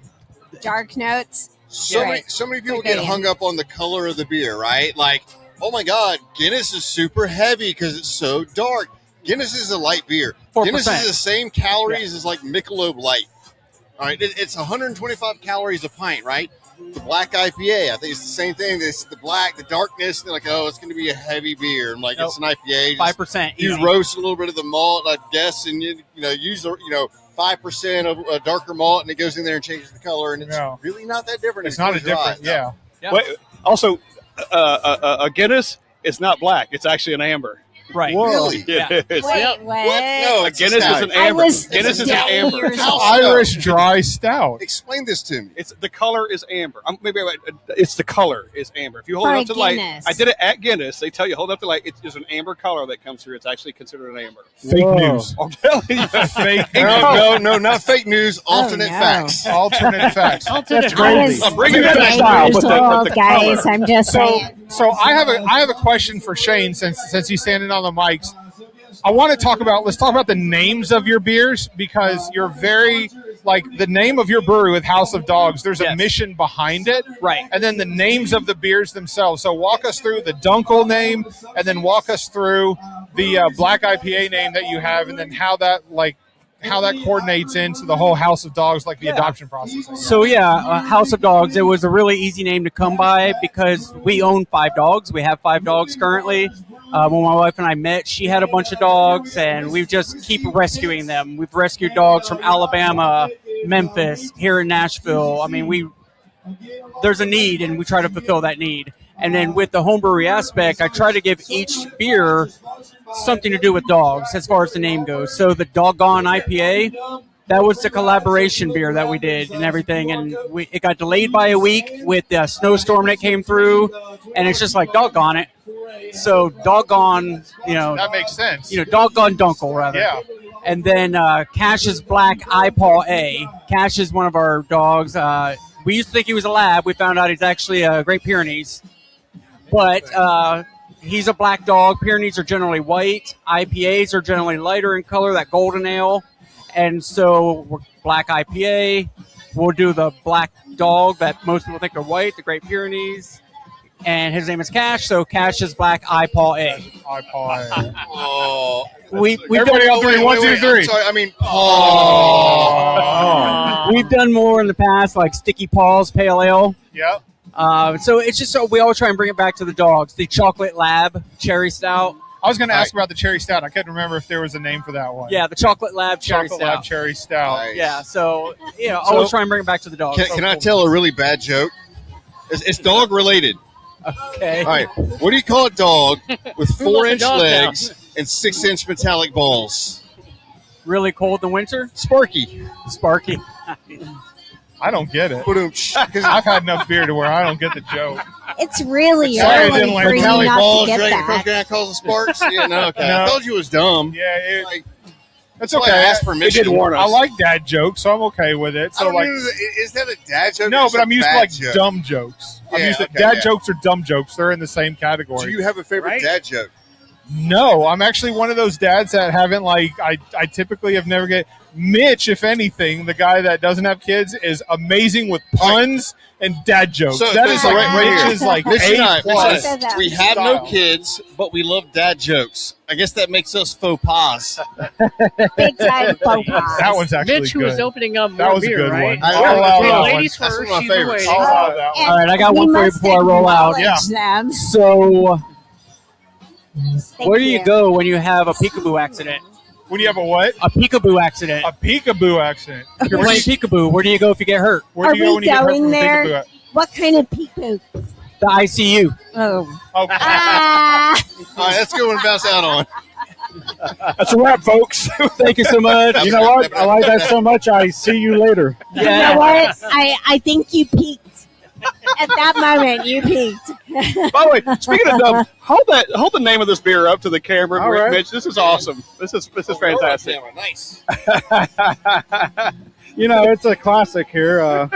G: dark notes.
F: So
G: Right.
F: many people
G: Okay.
F: get hung up on the color of the beer, right? Like, oh my God, Guinness is super heavy because it's so dark. Guinness is a light beer.
H: 4%.
F: Guinness is the same calories as like Michelob Light. All right, it's 125 calories a pint, right? the black IPA. I think it's the same thing. It's the black, the darkness. They're like, oh, it's going to be a heavy beer. I'm like,
H: Nope.
F: it's an IPA.
H: 5%.
F: You
H: easy.
F: roast a little bit of the malt, I guess, and you use 5% of a darker malt, and it goes in there and changes the color, and it's really not that different.
C: It's not a different. Yeah.
I: Wait, also, a Guinness is not black. It's actually an amber.
H: Right.
F: Really?
H: Yeah.
G: Wait,
I: It's,
G: what?
F: No,
I: a
F: it's
I: Guinness is an
G: I
I: amber.
G: was
I: Guinness is an
G: 10
I: amber.
G: years
F: How
G: old.
C: Irish dry stout.
F: Explain this to me.
I: It's the color is amber. It's the color is amber. If you hold
G: For
I: it
G: a
I: up to the light,
G: Guinness.
I: I did it at Guinness. They tell you hold up to the light. It's an amber color that comes through. It's actually considered an amber.
C: Fake
D: Whoa.
C: news.
I: I'm telling you,
C: Fake.
F: No, not fake news. Alternate
G: no.
F: facts.
C: Alternate facts.
B: Alternate
G: I was
I: I'm bringing
G: 10
I: that style,
G: years
I: but the
G: old, guys.
I: color.
G: I'm just saying.
C: So I have a question for Shane since he's standing on the mics. Let's talk about the names of your beers, because you're very, like, the name of your brewery with House of Dogs, there's a
H: Yes.
C: mission behind it.
H: Right.
C: And then the names of the beers themselves. So walk us through the Dunkel name, and then walk us through the Black IPA name that you have, and then how that coordinates into the whole House of Dogs, like the adoption process.
H: So House of Dogs. It was a really easy name to come by because we own 5 dogs. We have 5 dogs currently. When my wife and I met, she had a bunch of dogs, and we just keep rescuing them. We've rescued dogs from Alabama, Memphis, here in Nashville. I mean, there's a need, and we try to fulfill that need. And then with the home brewery aspect, I try to give each beer something to do with dogs as far as the name goes. So the Doggone IPA, that was the collaboration beer that we did and everything. And it got delayed by a week with the snowstorm that came through, and it's just like, doggone it. So doggone,
C: That makes sense.
H: doggone Dunkel, rather.
C: Yeah.
H: And then Cash's Black IPA. Cash is one of our dogs. We used to think he was a lab. We found out he's actually a Great Pyrenees. But he's a black dog. Pyrenees are generally white. IPAs are generally lighter in color, that golden ale. And so we're Black IPA. We'll do the black dog that most people think are white, the Great Pyrenees. And his name is Cash, so Cash is Black IPA.
F: Oh.
H: We've
C: Everybody
H: done,
C: on three. 1, 2, 3.
F: I'm sorry. I mean,
H: we've done more in the past, like Sticky Paws Pale Ale.
C: Yep.
H: So it's just so we always try and bring it back to the dogs. The Chocolate Lab Cherry Stout.
C: I was going to ask about the cherry stout. I couldn't remember if there was a name for that one.
H: Yeah, the Chocolate Lab Cherry
C: Chocolate
H: Stout.
C: Lab cherry stout.
F: Nice.
H: Yeah, so always try and bring it back to the dogs.
F: Can I tell a really bad joke? It's dog related.
H: Okay.
F: All right. What do you call a dog with
B: Who wants a
F: 4-inch
B: dog
F: legs and 6-inch metallic balls?
H: Really cold in the winter?
F: Sparky.
H: Sparky.
C: I don't get it.
F: Because
C: I've had enough beer to where I don't get the joke.
G: It's really
C: Sorry, I
G: early
C: didn't like
G: for you
F: metallic
G: not
F: balls,
G: to get
F: Dragon
G: that.
F: Guy calls them sparks. Yeah, no, okay.
C: No.
F: I told you it was dumb.
C: Yeah,
F: Like,
C: that's
F: why I
C: okay.
F: asked permission.
I: They did warn us.
C: I like dad jokes, so I'm okay with it.
F: I
C: So
F: don't
C: like,
F: know, is that a dad joke? or
C: no,
F: just
C: but
F: a
C: I'm used to
F: bad
C: like
F: joke?
C: dumb jokes. I'm
F: Yeah,
C: used to
F: okay,
C: dad
F: yeah.
C: jokes or dumb jokes. They're in the same
F: Do
C: category.
F: you have a favorite
B: Right?
F: dad joke?
C: No, I'm actually one of those dads that haven't I typically have never get. Mitch, if anything, the guy that doesn't have kids, is amazing with puns and dad jokes.
F: So-
C: That is
F: so
C: like
F: right here.
C: Mitch is like
F: Mitch and I,
C: A plus.
G: Mitch and I.
F: we have
C: Style.
F: no kids, but we love dad jokes. I guess that makes us faux pas.
G: Big time faux pas.
C: That one's actually
B: Mitch, who
C: good.
B: was opening up
C: That
B: more
C: was a
B: beer,
C: good
B: right?
C: one.
F: I-
C: I'll allow
B: Okay,
C: that one.
B: ladies
F: That's
B: first.
F: one of my
B: She's been
F: favorites.
B: waiting.
C: I'll allow that one.
H: All right, I got
G: We
H: one for you
G: must
H: before I roll out.
G: acknowledge them.
H: So
G: Thank
H: where do you go when you have a peekaboo accident?
C: When you have a what?
H: A peekaboo accident.
C: A peekaboo accident.
H: You're playing peekaboo. Where do you go if you get hurt?
C: Where do you
G: Are
C: go
G: we
C: when you get hurt
G: going
C: from a
G: there?
C: peekaboo?
G: What kind of peekaboo?
H: The ICU.
G: Oh.
C: Oh,
G: Ah.
F: All right, that's a good one to bounce out on.
I: That's a wrap, folks.
H: Thank you so much.
D: You know what? I like that so much. I see you later.
G: You know what? I think you peaked. At that moment, you peaked.
I: By the way, speaking of dumb, hold the name of this beer up to the camera,
D: All right.
I: Mitch. This is awesome. This is fantastic.
F: Nice.
D: You know, it's a classic here.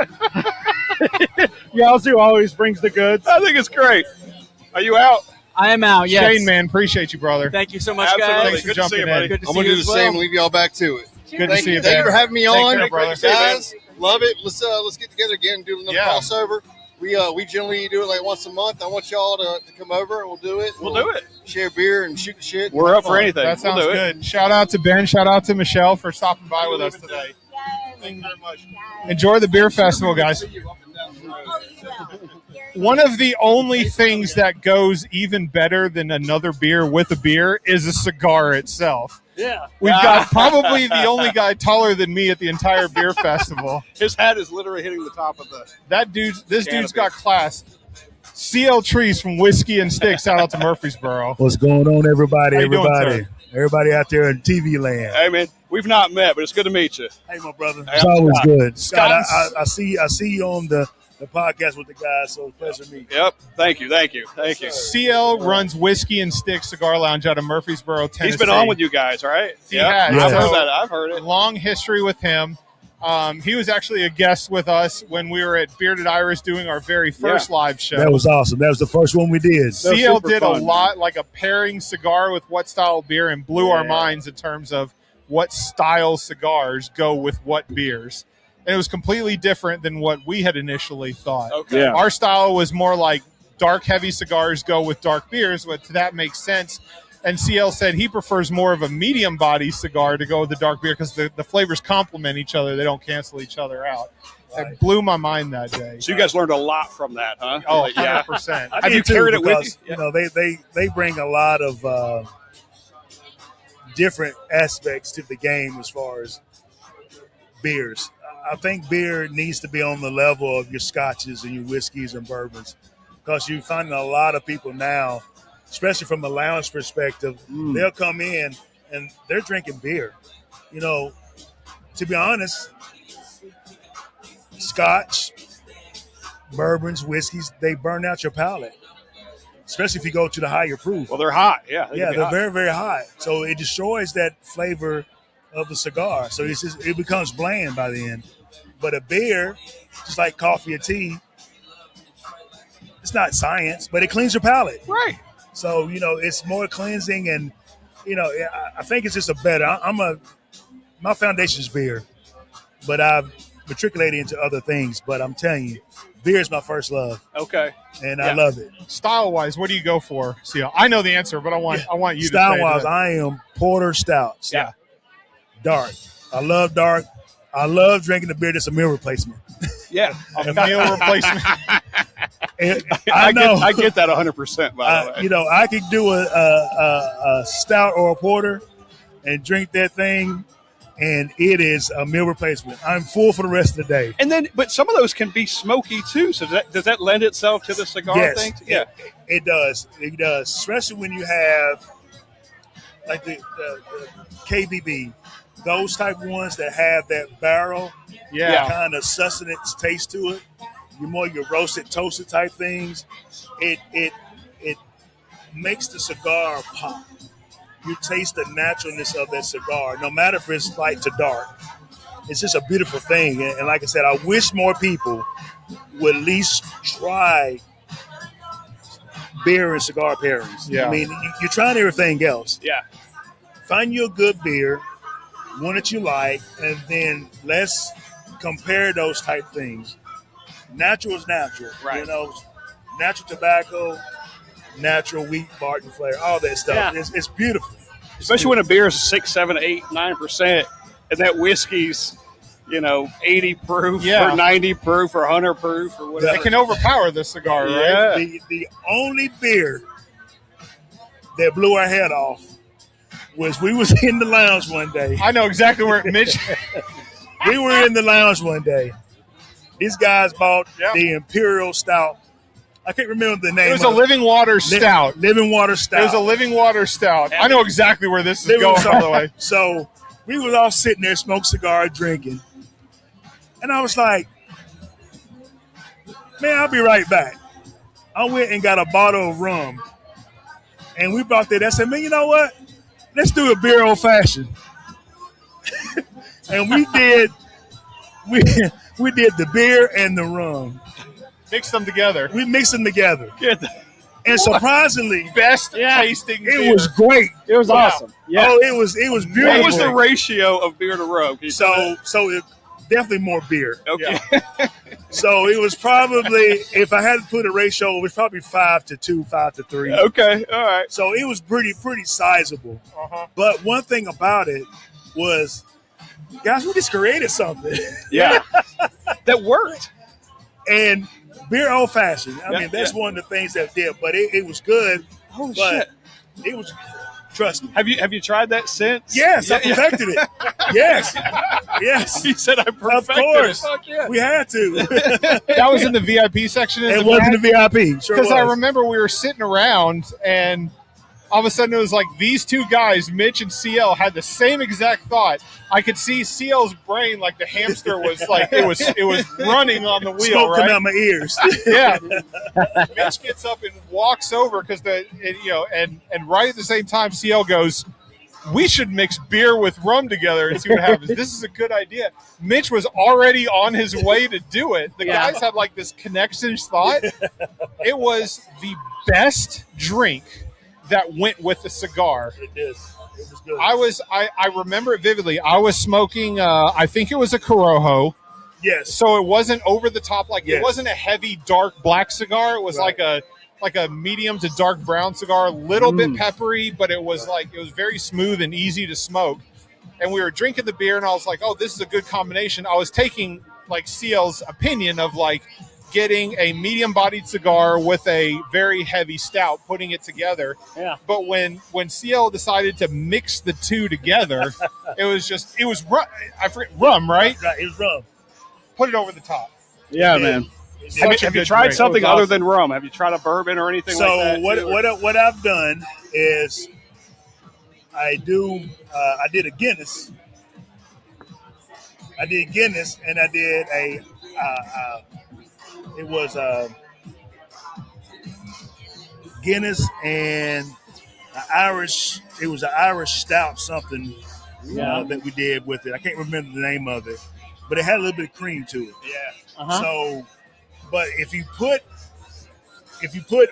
D: Yazoo always brings the goods.
I: I think it's great. Are you out?
H: I am out. Yes.
C: Shane, man, appreciate you, brother.
H: Thank you so much,
I: Absolutely.
H: guys.
C: Thanks for
I: Good to see
C: jumping
I: you, buddy.
C: in.
H: Good to
F: I'm
H: see
F: gonna
H: you
F: do
H: as
F: the
H: well.
F: same. Leave y'all back to it.
C: Good to see you,
F: Thank you
C: man.
F: for having me
C: Take
F: on,
C: care, brother.
F: guys. Love it. Let's get together again and do another
C: Yeah.
F: crossover. We generally do it like once a month. I want y'all to come over and we'll do it.
I: We'll do it.
F: Share beer and shoot the shit.
I: We're up for
F: Fun.
I: anything.
C: That sounds
I: we'll do
C: good. Shout out to Ben. Shout out to Michelle for stopping by with us today.
F: Thank you very much.
C: Enjoy the beer festival, guys.
F: See you up and down.
C: One of the only things that goes even better than another beer with a beer is a cigar itself.
B: Yeah.
C: We've got probably the only guy taller than me at the entire beer festival.
I: His hat is literally hitting the top of the.
C: This dude's got class. CL Trees from Whiskey and Sticks. Shout out to Murfreesboro.
J: What's going on, everybody?
C: How you doing,
J: Everybody out there in TV land.
I: Hey, man, we've not met, but it's good to meet you.
J: Hey, my brother.
I: Hey,
J: It's always
I: Scott.
J: good. Scott,
C: Scott.
J: I see you on the podcast with the guys, so it's a pleasure to meet you.
I: Yep. Thank you.
C: CL runs Whiskey and Sticks Cigar Lounge out of Murfreesboro, Tennessee.
I: He's been on with you guys, right?
C: He
I: Yep.
C: has.
I: I've
C: So,
I: heard that. I've heard it.
C: long history with him. He was actually a guest with us when we were at Bearded Iris doing our very first live show.
J: That was awesome. That was the first one we did.
C: CL
I: super
C: did
I: fun.
C: a lot, like a pairing cigar with what style beer, and blew our minds in terms of what style cigars go with what beers. And it was completely different than what we had initially thought.
I: Okay.
D: Yeah.
C: Our style was more like dark, heavy cigars go with dark beers, but that makes sense. And CL said he prefers more of a medium body cigar to go with the dark beer because the flavors complement each other. They don't cancel each other out. It blew my mind that day.
I: So you guys learned a lot from that, huh?
C: Oh,
I: Like, yeah.
C: 100%.
J: I
I: Have
J: did
I: you
J: too,
I: carried it with
J: because,
I: you?
J: You know, they bring a lot of different aspects to the game as far as beers. I think beer needs to be on the level of your scotches and your whiskeys and bourbons, because you're finding a lot of people now, especially from a lounge perspective, they'll come in and they're drinking beer. You know, to be honest, scotch, bourbons, whiskeys, they burn out your palate, especially if you go to the higher proof.
I: Well, they're hot. Yeah. They can be
J: They're
I: hot.
J: very, very hot. So it destroys that flavor of the cigar. So it becomes bland by the end. But a beer, just like coffee or tea, it's not science, but it cleans your palate.
I: Right.
J: So, you know, it's more cleansing, and, you know, I think it's just a better. My foundation is beer, but I've matriculated into other things. But I'm telling you, beer is my first love,
I: Okay.
J: and I love it.
C: Style-wise, what do you go for, CL? I know the answer, but I want you to say
J: Style-wise,
C: that.
J: I am porter stouts.
C: Yeah.
J: Dark. I love dark. I love drinking the beer that's a meal replacement.
I: Yeah.
C: A meal replacement.
J: And I know.
I: I get that 100%, by the way.
J: You know, I could do a stout or a porter and drink that thing, and it is a meal replacement. I'm full for the rest of the day.
I: And then, but some of those can be smoky too. So does that lend itself to the cigar
J: Yes,
I: thing? Yeah.
J: It does. It does, especially when you have like the KBB, those type of ones that have that barrel, kind of sustenance taste to it. Your roasted, toasted type things. It makes the cigar pop. You taste the naturalness of that cigar, no matter if it's light to dark. It's just a beautiful thing. And like I said, I wish more people would at least try beer and cigar pairings.
C: Yeah.
J: I mean, you're trying everything else.
I: Yeah.
J: Find you a good beer, one that you like, and then let's compare those type things. Natural is natural.
I: Right.
J: You know, natural tobacco, natural wheat, barton flavor, all that stuff.
B: Yeah.
J: It's beautiful.
I: Especially when a beer is 6, 7, 8, 9%, and that whiskey's, 80 proof or 90 proof or 100 proof or whatever.
C: It can overpower the cigar, right?
I: Yeah.
J: The only beer that blew our head off was we was in the lounge one day.
C: I know exactly where Mitch.
J: We were in the lounge one day. These guys bought the Imperial Stout. I can't remember the name.
C: It was a Living Water Stout.
J: Living Water Stout.
C: It was a Living Water Stout. I know exactly where this is going, by the way.
J: So we was all sitting there, smoking cigar, drinking. And I was like, man, I'll be right back. I went and got a bottle of rum. And we brought that. I said, man, you know what? Let's do a beer old fashioned. And we did the beer and the rum.
C: Mix them together.
J: We mixed them together. And surprisingly,
C: best tasting beer.
J: it was great.
H: It was awesome. Yeah.
J: Oh, it was beautiful.
I: What was the ratio of beer to rum?
J: So it, definitely more beer.
I: Okay.
J: So it was probably, if I had to put a ratio, it was probably 5 to 2, 5 to 3.
I: Okay. All right.
J: So it was pretty sizable. But one thing about it was, guys, we just created something.
I: Yeah. That worked.
J: And beer old fashioned. I mean, that's one of the things that did, but it was good.
I: Oh
J: but
I: shit!
J: It was. Trust me.
I: Have you tried that since?
J: Yes, I perfected it. Yes.
I: He said I perfected
J: Of course.
I: it. Fuck yeah.
J: We had to.
C: That was in the VIP section.
J: It was in the VIP. Sure
C: Because
J: was.
C: I remember we were sitting around and all of a sudden it was like these two guys, Mitch and CL, had the same exact thought. I could see CL's brain, like the hamster was like it was running on the wheel.
J: Smoke coming
C: right?
J: out my ears.
C: Yeah. Mitch gets up and walks over because and right at the same time CL goes, we should mix beer with rum together and see what happens. This is a good idea. Mitch was already on his way to do it. The guys had like this connection thought. It was the best drink that went with the cigar.
J: It is. It was good.
C: I remember it vividly. I was smoking I think it was a Corojo.
J: Yes.
C: So it wasn't over the top
J: Yes.
C: it wasn't a heavy dark black cigar. It was like a medium to dark brown cigar, a little bit peppery, but it was very smooth and easy to smoke. And we were drinking the beer and I was like, "Oh, this is a good combination." I was taking like CL's opinion of like getting a medium-bodied cigar with a very heavy stout, putting it together.
B: Yeah.
C: But when CL decided to mix the two together, it was rum. I forget rum, right?
J: Right. It was rum.
C: Put it over the top.
D: Yeah, man.
I: Have you tried something other than rum? Have you tried a bourbon or anything like that?
J: So what I've done is I did a Guinness. I did Guinness and I did it was Guinness and it was an Irish stout something that we did with it. I can't remember the name of it, but it had a little bit of cream to it.
B: Yeah. Uh-huh.
J: So, but if you put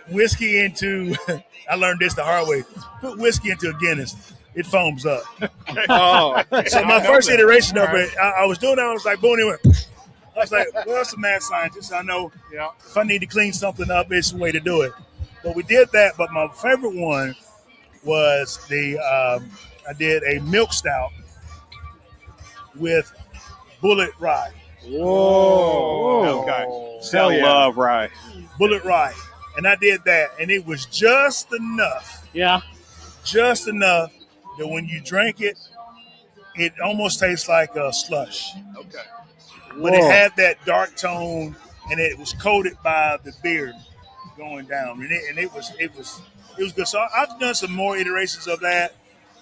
J: whiskey into, I learned this the hard way. Put whiskey into a Guinness, it foams up. So my first iteration of it, I was doing that. I was like, boom, it went. I was like, well, that's a mad scientist. I know if I need to clean something up, it's the way to do it. But we did that. But my favorite one was I did a milk stout with bullet rye.
I: Whoa. Okay. Still love rye.
J: Bullet rye. And I did that. And it was just enough.
B: Yeah.
J: Just enough that when you drink it, it almost tastes like a slush.
I: Okay.
J: But it had that dark tone, and it was coated by the beer going down, and it was good. So I've done some more iterations of that,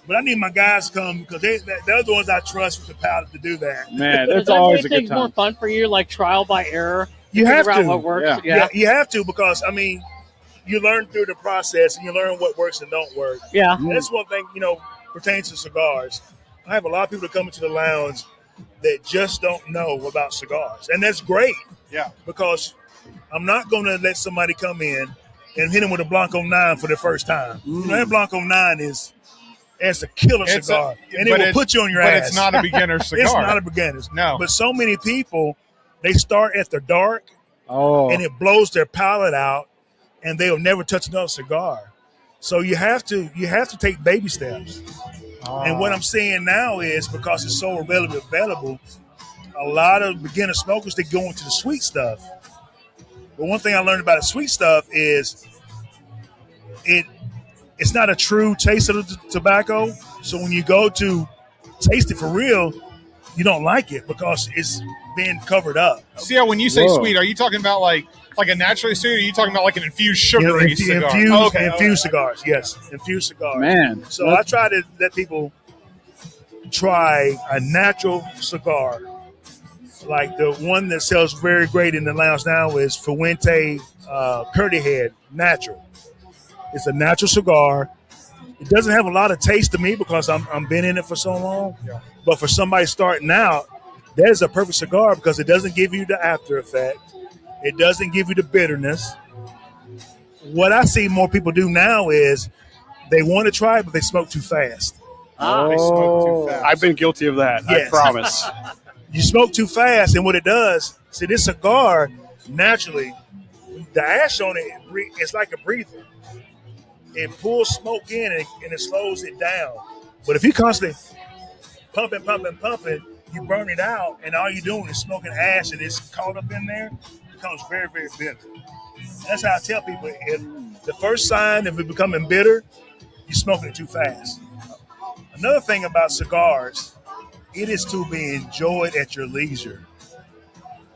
J: but I need my guys to come because they're the ones I trust with the palate to do that.
D: Man, that's always a good time.
B: More fun for you, like trial by error.
J: You have
B: figure out
J: to.
B: what works.
J: Yeah, you have to because I mean, you learn through the process, and you learn what works and don't work.
B: Yeah,
J: and that's one thing pertains to cigars. I have a lot of people that come into the lounge that just don't know about cigars. And that's great.
C: Yeah.
J: Because I'm not going to let somebody come in and hit them with a Blanco 9 for the first time. That Blanco 9 it's a killer cigar. And it will put you on your ass.
C: But it's not a beginner cigar.
J: It's not a beginner's.
C: No.
J: But so many people, they start at the dark and it blows their palate out and they'll never touch another cigar. So you have to take baby steps. And what I'm seeing now is because it's so available, a lot of beginner smokers, they go into the sweet stuff. But one thing I learned about the sweet stuff is it's not a true taste of the tobacco. So when you go to taste it for real, you don't like it because it's been covered up.
C: See, when you say sweet, are you talking about like a naturally sweet, or are you talking about like an infused sugary cigar?
J: Infused cigars, yes. Infused cigars.
D: Man.
J: So I try to let people try a natural cigar. Like the one that sells very great in the lounge now is Fuente Curdy Head Natural. It's a natural cigar. It doesn't have a lot of taste to me because I'm been in it for so long. Yeah. But for somebody starting out, that is a perfect cigar because it doesn't give you the after effect. It doesn't give you the bitterness. What I see more people do now is they want to try it, but they smoke too fast.
C: They smoke too fast.
I: I've been guilty of that. Yes. I promise.
J: You smoke too fast, and what it does, see, this cigar, naturally, the ash on it, it's like a breather. It pulls smoke in, and it slows it down. But if you constantly pumping, you burn it out, and all you're doing is smoking ash, and it's caught up in there. becomes very, very bitter. That's how I tell people, if the first sign of it becoming bitter, you're smoking it too fast. Another thing about cigars, it is to be enjoyed at your leisure.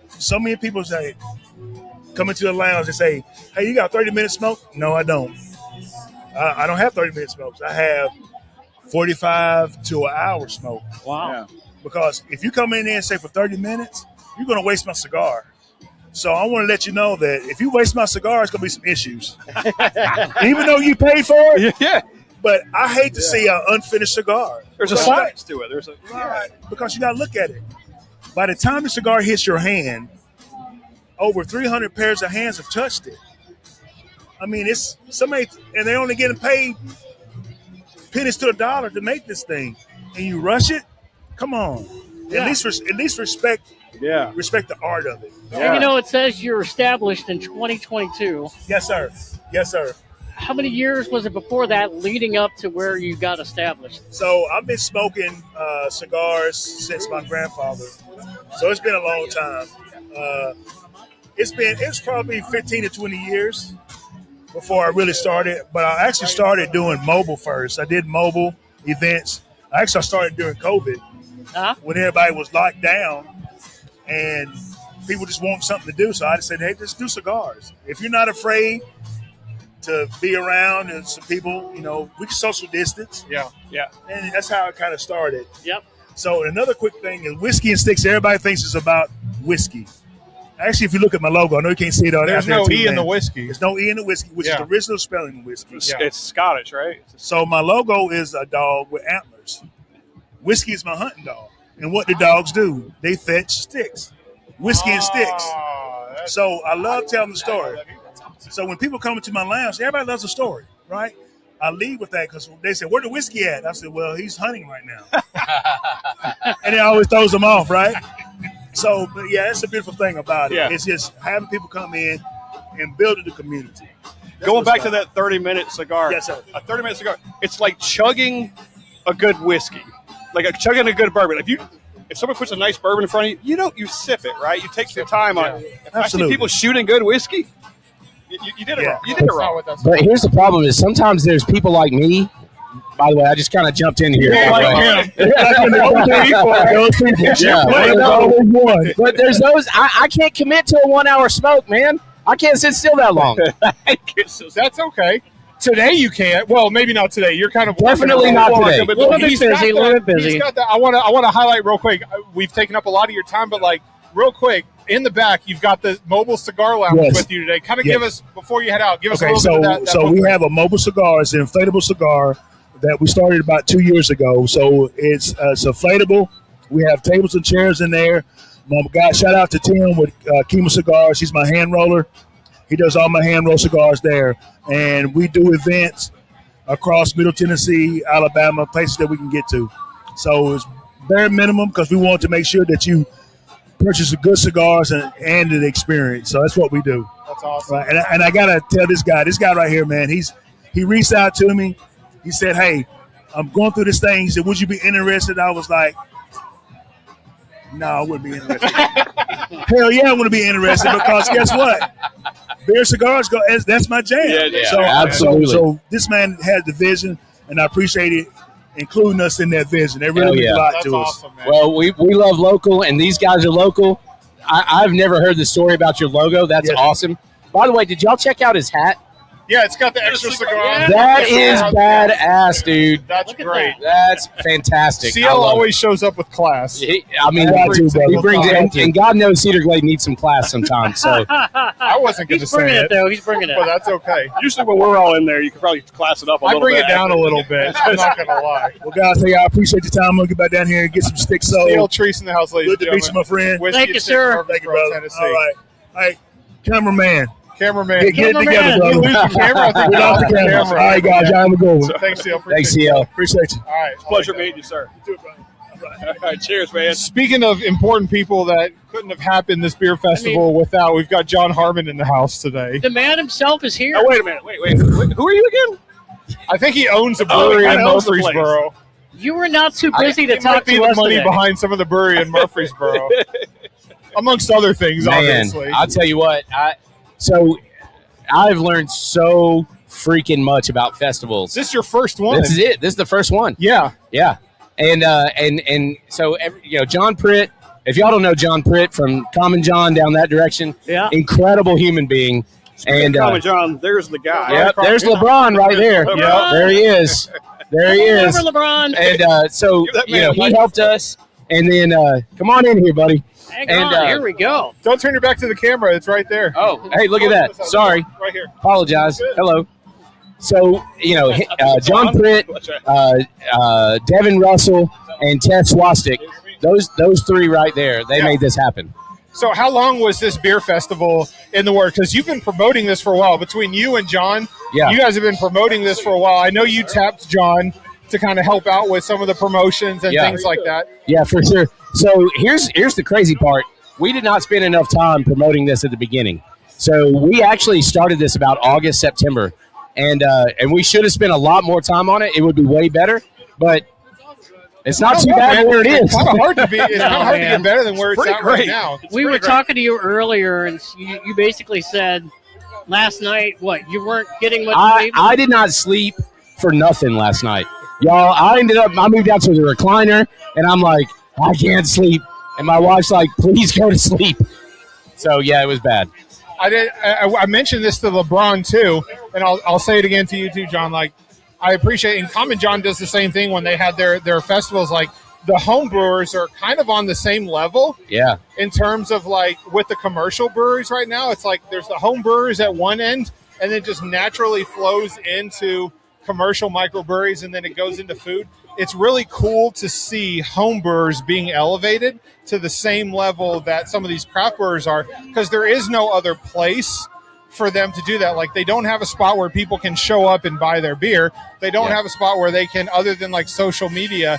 J: So many people say, come into the lounge and say, hey, you got 30 minutes smoke? No, I don't. I don't have 30 minute smokes. I have 45 to an hour smoke.
B: Wow.
J: Yeah. Because if you come in there and say for 30 minutes, you're going to waste my cigar. So I want to let you know that if you waste my cigar, it's going to be some issues. Even though you paid for it.
I: Yeah.
J: But I hate to see an unfinished cigar.
I: There's a science to it.
J: Because you got to look at it. By the time the cigar hits your hand, over 300 pairs of hands have touched it. I mean, it's somebody, and they're only getting paid pennies to a dollar to make this thing, and you rush it. Come on, at least respect.
D: Yeah,
J: respect the art of it.
B: Yeah. And it says you're established in 2022.
J: Yes, sir. Yes, sir.
B: How many years was it before that, leading up to where you got established?
J: So I've been smoking cigars since my grandfather. So it's been a long time. It's probably 15 to 20 years before I really started. But I actually started doing mobile first. I did mobile events. I started during COVID when everybody was locked down and people just want something to do. So I just said, hey, just do cigars. If you're not afraid to be around and some people, we can social distance.
C: Yeah.
J: And that's how it kind of started.
B: Yep.
J: So another quick thing is whiskey and sticks. Everybody thinks it's about whiskey. Actually, if you look at my logo, I know you can't see it on there.
C: There's no E in the whiskey.
J: There's no E in the whiskey, which is the original spelling of whiskey.
I: It's Scottish, right?
J: So my logo is a dog with antlers. Whiskey is my hunting dog. And what do dogs do? They fetch sticks. Whiskey and sticks. So I love telling the story. So when people come into my lounge, everybody loves a story, right? I lead with that because they say, where the whiskey at? I said, well, he's hunting right now. And it always throws them off, right? So, but yeah, that's a beautiful thing about it.
I: Yeah.
J: It's just having people come in and building the community.
I: Going back to that 30-minute cigar.
J: Yes, sir.
I: A 30-minute cigar. It's like chugging a good whiskey, chugging a good bourbon. If someone puts a nice bourbon in front of you, you sip it, right? You take your time on it. If I see people shooting good whiskey, you did it wrong. You did it wrong.
K: But here's the problem: is sometimes there's people like me. By the way, I just kind of jumped in here. But there's those. I can't commit to a 1 hour smoke, man. I can't sit still that long.
C: That's okay. Today you can't. Well, maybe not today. You're kind of
K: definitely not today.
B: A little bit busy.
C: He's got that. I want to highlight real quick. We've taken up a lot of your time, but real quick, in the back, you've got the mobile cigar lounge with you today. Kind of give us, before you head out, give us a little bit of that.
J: So we have a mobile cigar. It's an inflatable cigar that we started about 2 years ago. So it's inflatable. We have tables and chairs in there. Shout out to Tim with Kima Cigars. He's my hand roller. He does all my hand roll cigars there. And we do events across Middle Tennessee, Alabama, places that we can get to. So it's bare minimum because we want to make sure that you purchase good cigars and the experience. So that's what we do.
C: That's awesome.
J: Right? And I got to tell this guy right here, man, he reached out to me. He said, hey, I'm going through this thing. He said, would you be interested? I was like, no, I wouldn't be interested. Hell yeah, I want to be interested because guess what? Beer cigars, that's my jam.
I: Yeah,
J: so,
K: absolutely.
J: So this man has the vision, and I appreciate it, including us in that vision. It really means a lot to us.
C: Awesome, man.
K: Well, we love local, and these guys are local. I've never heard the story about your logo. That's awesome. By the way, did y'all check out his hat?
C: Yeah, it's got the extra cigar.
K: That is badass, dude.
C: That's great.
K: That's fantastic.
C: CL always shows up with class.
K: He brings it, and God knows Cedar Glade needs some class sometimes. So
C: I wasn't going to say
B: it, though. He's bringing it.
C: But that's okay.
I: Usually when we're all in there, you can probably class it up a little bit.
C: I bring it down a little bit. I'm not going to lie.
J: Well, guys, hey, I appreciate your time. I'm going to get back down here and get some sticks sold.
C: CL Treese in the house, ladies and
J: gentlemen. Good to meet you, my friend.
B: Thank you, sir.
J: Thank you, brother.
C: Tennessee.
J: All right. All right. Cameraman.
C: Get
J: it together, brother.
C: We lost the camera.
J: We lost the camera. All right, guys. Y'all have a good one.
C: Thanks, CL.
K: Thanks, CL.
J: Appreciate you.
C: All right.
I: It's a pleasure meeting you, sir.
J: You too, brother.
I: All right, cheers, man.
C: Speaking of important people that couldn't have happened this beer festival without, we've got John Harmon in the house today.
B: The man himself is here.
I: Oh, wait a minute. Wait. Who are you again?
C: I think he owns a brewery in Murfreesboro.
B: You were not too busy to talk
C: to
B: to us
C: money
B: today.
C: behind some of the brewery in Murfreesboro. amongst other things, obviously.
K: I'll tell you what. So I've learned so freaking much about festivals.
C: This is your first one.
K: This is it. This is the first one.
C: Yeah.
K: Yeah. And so, John Pritt, if y'all don't know John Pritt from Common John down that direction, incredible human being. And
I: Common John, there's the guy.
K: Yep, there's LeBron right there. Yep, there he is. There he is.
B: Over LeBron.
K: And so, he helped us. And then, come on in here, buddy.
B: Hang on, here we go.
C: Don't turn your back to the camera. It's right there.
K: Oh, hey, look at that. Sorry.
C: Right here.
K: Apologize. Hello. So, John Pritt, Devin Russell, and Tess Swastik, those three right there, they made this happen.
C: So how long was this beer festival in the works? Because you've been promoting this for a while. Between you and John, you guys have been promoting this for a while. I know you tapped John to kind of help out with some of the promotions and things like that.
K: Yeah, for sure. So here's the crazy part. We did not spend enough time promoting this at the beginning. So we actually started this about August, September. And we should have spent a lot more time on it. It would be way better. But it's not too bad where it is.
C: It's kind of hard to be. It's kind of hard to get better than where it's at right now.
B: We were talking to you earlier, and you basically said last night, you weren't getting much sleep?
K: I did not sleep for nothing last night. Y'all, I moved out to the recliner, and I'm like, I can't sleep. And my wife's like, please go to sleep. So, yeah, it was bad.
C: I mentioned this to LeBron, too, and I'll say it again to you, too, John. Like, I appreciate, and Common John does the same thing when they had their festivals. Like, the home brewers are kind of on the same level.
K: Yeah.
C: In terms of, like, with the commercial breweries right now, it's like there's the home brewers at one end, and then just naturally flows into commercial microbreweries, and then it goes into food. It's really cool to see home brewers being elevated to the same level that some of these craft brewers are, because there is no other place for them to do that. Like, they don't have a spot where people can show up and buy their beer. They don't have a spot where they can, other than like social media.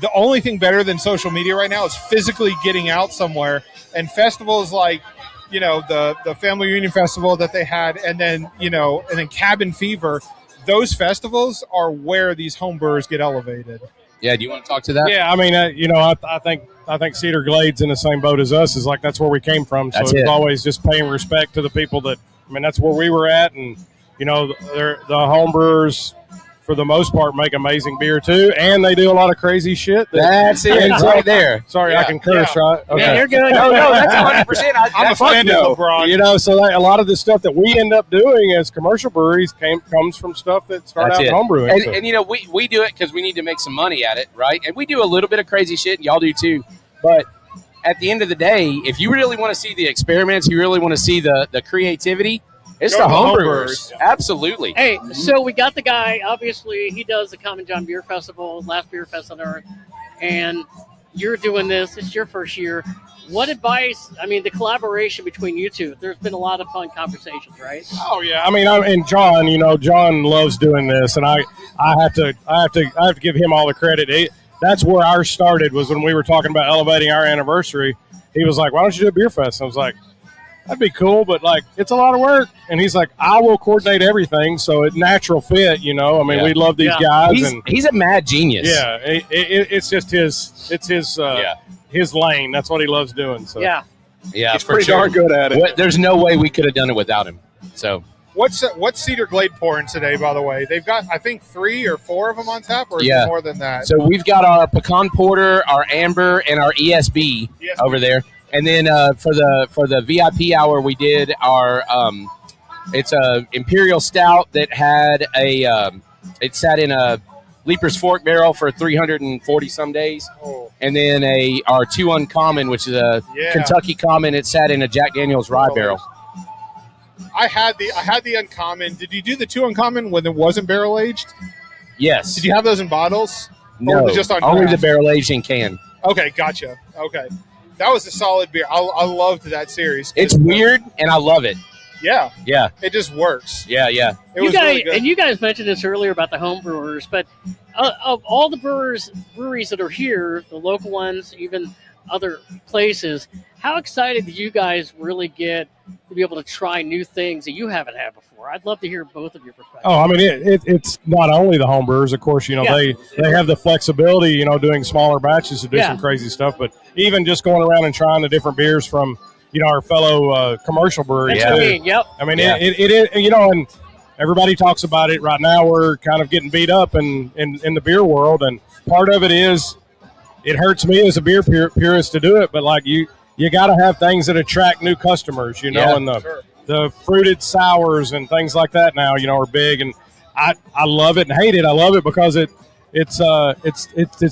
C: The only thing better than social media right now is physically getting out somewhere, and festivals like, the Family Reunion Festival that they had, and then Cabin Fever. Those festivals are where these home brewers get elevated.
K: Yeah, do you want to talk to that?
L: Yeah, I mean, I think Cedar Glade's in the same boat as us. Is like that's where we came from. So it's always just paying respect to the people that. I mean, that's where we were at, and the home brewers for the most part make amazing beer too, and they do a lot of crazy shit.
K: That's it, right there.
L: Sorry, I can curse, right?
B: Okay. Yeah, you're good.
K: No, that's 100%.
C: I'm a fan of LeBron.
L: So a lot of the stuff that we end up doing as commercial breweries comes from stuff that started out in home brewing.
K: And we do it because we need to make some money at it, right? And we do a little bit of crazy shit, and y'all do too. But at the end of the day, if you really want to see the experiments, you really want to see the creativity, it's the home brewers. Absolutely.
B: Hey, so we got the guy, obviously, he does the Common John Beer Festival, last beer fest on earth, and you're doing this. It's your first year. What advice, the collaboration between you two, there's been a lot of fun conversations, right?
L: Oh, yeah. I mean, and John, John loves doing this, and I have to give him all the credit. That's where ours started, was when we were talking about elevating our anniversary. He was like, why don't you do a beer fest? I was like, that'd be cool, but it's a lot of work. And he's like, I will coordinate everything. So it natural fit, we love these guys.
K: He's a mad genius.
L: Yeah. It's just his lane. That's what he loves doing. So
B: yeah,
I: he's pretty darn good at it.
K: There's no way we could have done it without him. So
C: what's Cedar Glade pouring today, by the way? They've got, I think, 3 or 4 of them on tap, or is it more than that?
K: So we've got our pecan porter, our amber, and our ESB over there. And then for the VIP hour, we did our it's a imperial stout that had it sat in a Leaper's Fork barrel for 340 some days, and then our 2 Uncommon, which is a Kentucky Common. It sat in a Jack Daniel's rye barrel.
C: I had the Uncommon. Did you do the 2 Uncommon when it wasn't barrel aged?
K: Yes.
C: Did you have those in bottles?
K: No,
C: or was it just on
K: only
C: draft?
K: the barrel aged in can.
C: Okay, gotcha. Okay. That was a solid beer. I loved that series.
K: It's weird, and I love it.
C: Yeah.
K: Yeah.
C: It just works.
K: Yeah.
B: You guys mentioned this earlier about the home brewers, but of all the breweries that are here, the local ones, even other places, how excited do you guys really get to be able to try new things that you haven't had before. I'd love to hear both of your perspectives.
L: Oh, I mean, it's not only the home brewers, of course. They have the flexibility, doing smaller batches to do some crazy stuff. But even just going around and trying the different beers from, our fellow commercial breweries.
B: Yep.
L: I mean, it and everybody talks about it right now. We're kind of getting beat up in the beer world, and part of it is it hurts me as a beer purist to do it. But like you got to have things that attract new customers, and the fruited sours and things like that now, are big, and I love it and hate it. I love it because it's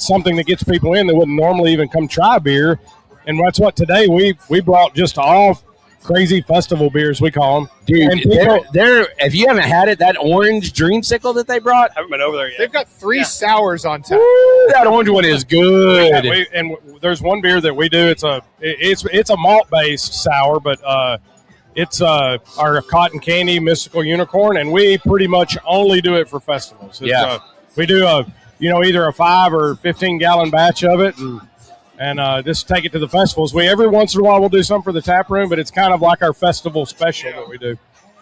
L: something that gets people in that wouldn't normally even come try beer, and that's what today we brought just all crazy festival beers, we call them.
K: Dude, they're if you haven't had it, that orange dreamsicle that they brought,
I: I haven't been over there yet.
C: They've got 3 sours on tap.
K: Woo, that orange one is good.
L: Yeah, and there's one beer that we do. It's a malt based sour, but it's our cotton candy mystical unicorn, and we pretty much only do it for festivals. We do either a 5 or 15 gallon batch of it, and just take it to the festivals. Every once in a while we'll do something for the tap room, but it's kind of like our festival special that we do.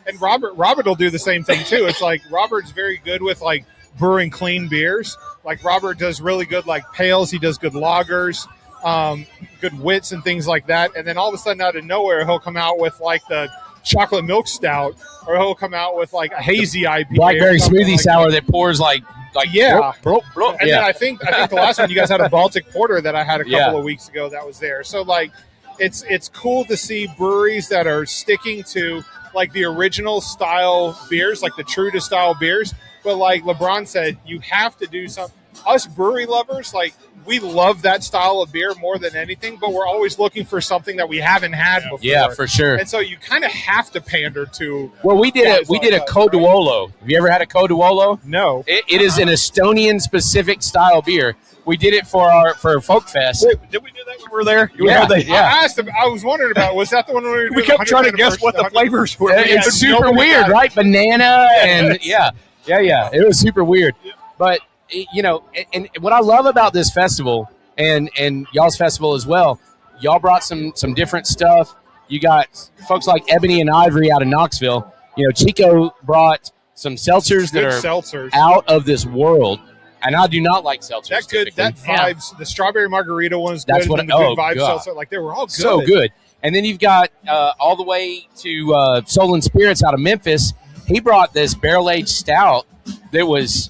C: And Robert will do the same thing too. It's like Robert's very good with like brewing clean beers. Like Robert does really good like pales. He does good lagers, good wits and things like that. And then all of a sudden out of nowhere, he'll come out with like the chocolate milk stout, or he'll come out with like a hazy IPA.
K: Blackberry smoothie sour that pours like
C: yeah.
K: Bro.
C: And then I think the last one you guys had a Baltic Porter that I had a couple of weeks ago that was there. So like it's cool to see breweries that are sticking to like the original style beers, like the true to style beers. But like LeBron said, you have to do something. Us brewery lovers, like we love that style of beer more than anything, but we're always looking for something that we haven't had before.
K: Yeah, for sure.
C: And so you kind of have to pander to.
K: Well, we did a Coduolo. Have you ever had a Coduolo?
C: No.
K: It is an Estonian specific style beer. We did it for Folk Fest.
I: Wait, did we do that when we were there?
K: Yeah.
C: I asked him. I was wondering about. Was that the one where
I: we kept trying to guess what the flavors were?
K: It's super weird, right? Banana and yeah. It was super weird, but. And what I love about this festival and y'all's festival as well, y'all brought some different stuff. You got folks like Ebony and Ivory out of Knoxville. Chico brought some seltzers that are out of this world, and I do not like seltzers.
C: That good. That vibes. The strawberry margarita one's good.
K: That's what.
C: And the good vibe seltzer. Like they were all good.
K: So good. And then you've got all the way to Soul and Spirits out of Memphis. He brought this barrel aged stout. It was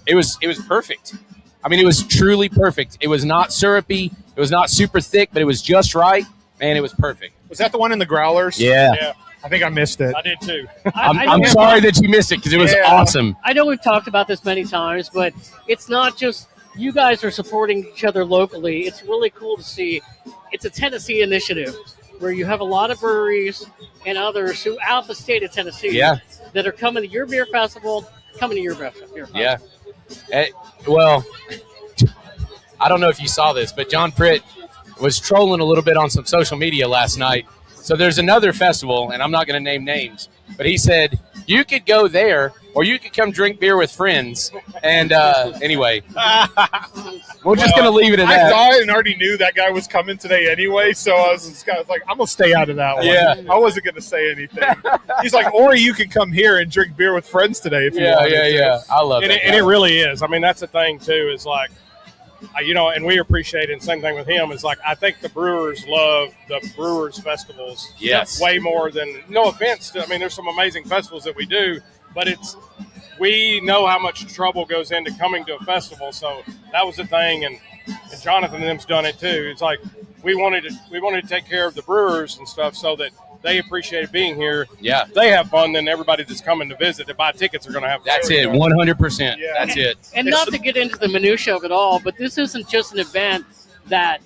K: perfect. I mean, it was truly perfect. It was not syrupy. It was not super thick, but it was just right. Man, it was perfect.
C: Was that the one in the growlers?
K: Yeah.
C: I think I missed it.
I: I did too.
K: I'm sorry that you missed it because it was awesome.
B: I know we've talked about this many times, but it's not just you guys are supporting each other locally. It's really cool to see. It's a Tennessee initiative where you have a lot of breweries and others throughout the state of Tennessee that are coming to your beer festival, coming to your beer festival.
K: Yeah. Well, I don't know if you saw this, but John Pritt was trolling a little bit on some social media last night. So there's another festival, and I'm not going to name names, but he said you could go there or you could come drink beer with friends. And anyway, we're just going to leave it at that.
C: I saw it and already knew that guy was coming today anyway, so I was like, I'm going to stay out of that one.
K: Yeah.
C: I wasn't going to say anything. He's like, or you could come here and drink beer with friends today if you wanted to.
K: Yeah. I love it.
L: And it really is. I mean, that's the thing, too, is like, and we appreciate it. Same thing with him. Is like I think the brewers love the brewers festivals.
K: Yes,
L: way more than. No offense to. I mean, there's some amazing festivals that we do, but we know how much trouble goes into coming to a festival. So that was the thing, and Jonathan and them's done it too. It's like we wanted to take care of the brewers and stuff so that they appreciated being here.
K: Yeah,
L: if they have fun, then everybody that's coming to visit to buy tickets are going to have fun.
K: That's it, 100%. Yeah. That's it.
B: And not to get into the minutia of it all, but this isn't just an event that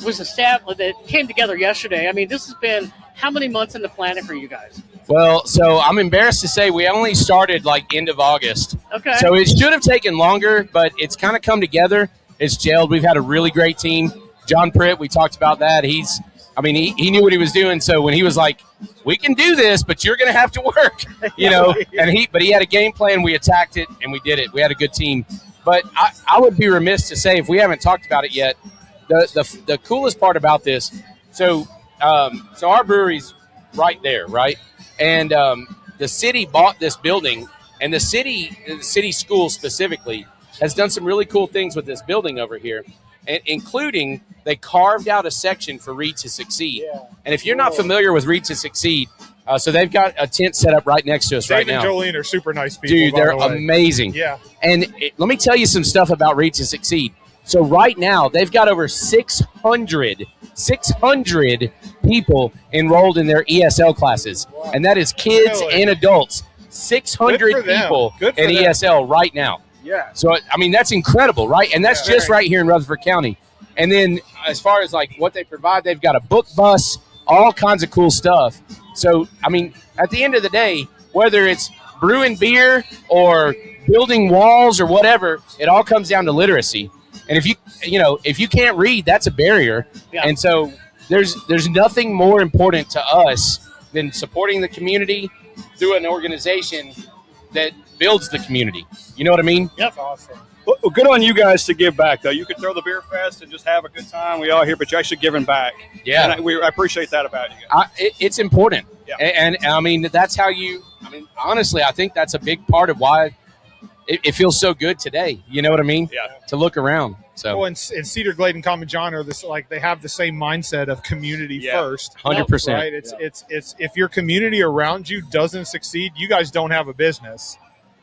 B: was established, that came together yesterday. I mean, this has been how many months in the planning for you guys?
K: Well, so I'm embarrassed to say we only started like end of August.
B: Okay.
K: So it should have taken longer, but it's kind of come together. It's gelled. We've had a really great team. John Pritt, we talked about that. He knew what he was doing. So when he was like, we can do this, but you're going to have to work, but he had a game plan. We attacked it and we did it. We had a good team, but I would be remiss to say if we haven't talked about it yet, the coolest part about this. So our brewery's right there, right? And the city bought this building, and the city school specifically has done some really cool things with this building over here, including they carved out a section for Read to Succeed. Yeah. And if you're not familiar with Read to Succeed, so they've got a tent set up right next to us right now.
C: Dave and Jolene are super nice people.
K: Dude, they're amazing.
C: Yeah.
K: And let me tell you some stuff about Read to Succeed. So right now, they've got over 600 people enrolled in their ESL classes. Wow. And that is kids and adults. 600 people in ESL right now.
C: Yeah.
K: So, I mean, that's incredible, right? And that's just right here in Rutherford County. And then as far as, like, what they provide, they've got a book bus, all kinds of cool stuff. So, I mean, at the end of the day, whether it's brewing beer or building walls or whatever, it all comes down to literacy. And if you can't read, that's a barrier. Yeah. And so there's nothing more important to us than supporting the community through an organization that builds the community. You know what I mean?
B: Yep.
C: That's awesome.
I: Well, good on you guys to give back, though. You could throw the beer fest and just have a good time. We all here, but you're actually giving back.
K: Yeah.
I: And I appreciate that about you guys.
K: It's important.
I: Yeah.
K: And I mean, that's how honestly, I think that's a big part of why it feels so good today. You know what I mean?
I: Yeah.
K: To look around. So.
C: Well, and Cedar Glade and Common John are they have the same mindset of community first.
K: 100%.
C: Right? It's if your community around you doesn't succeed, you guys don't have a business.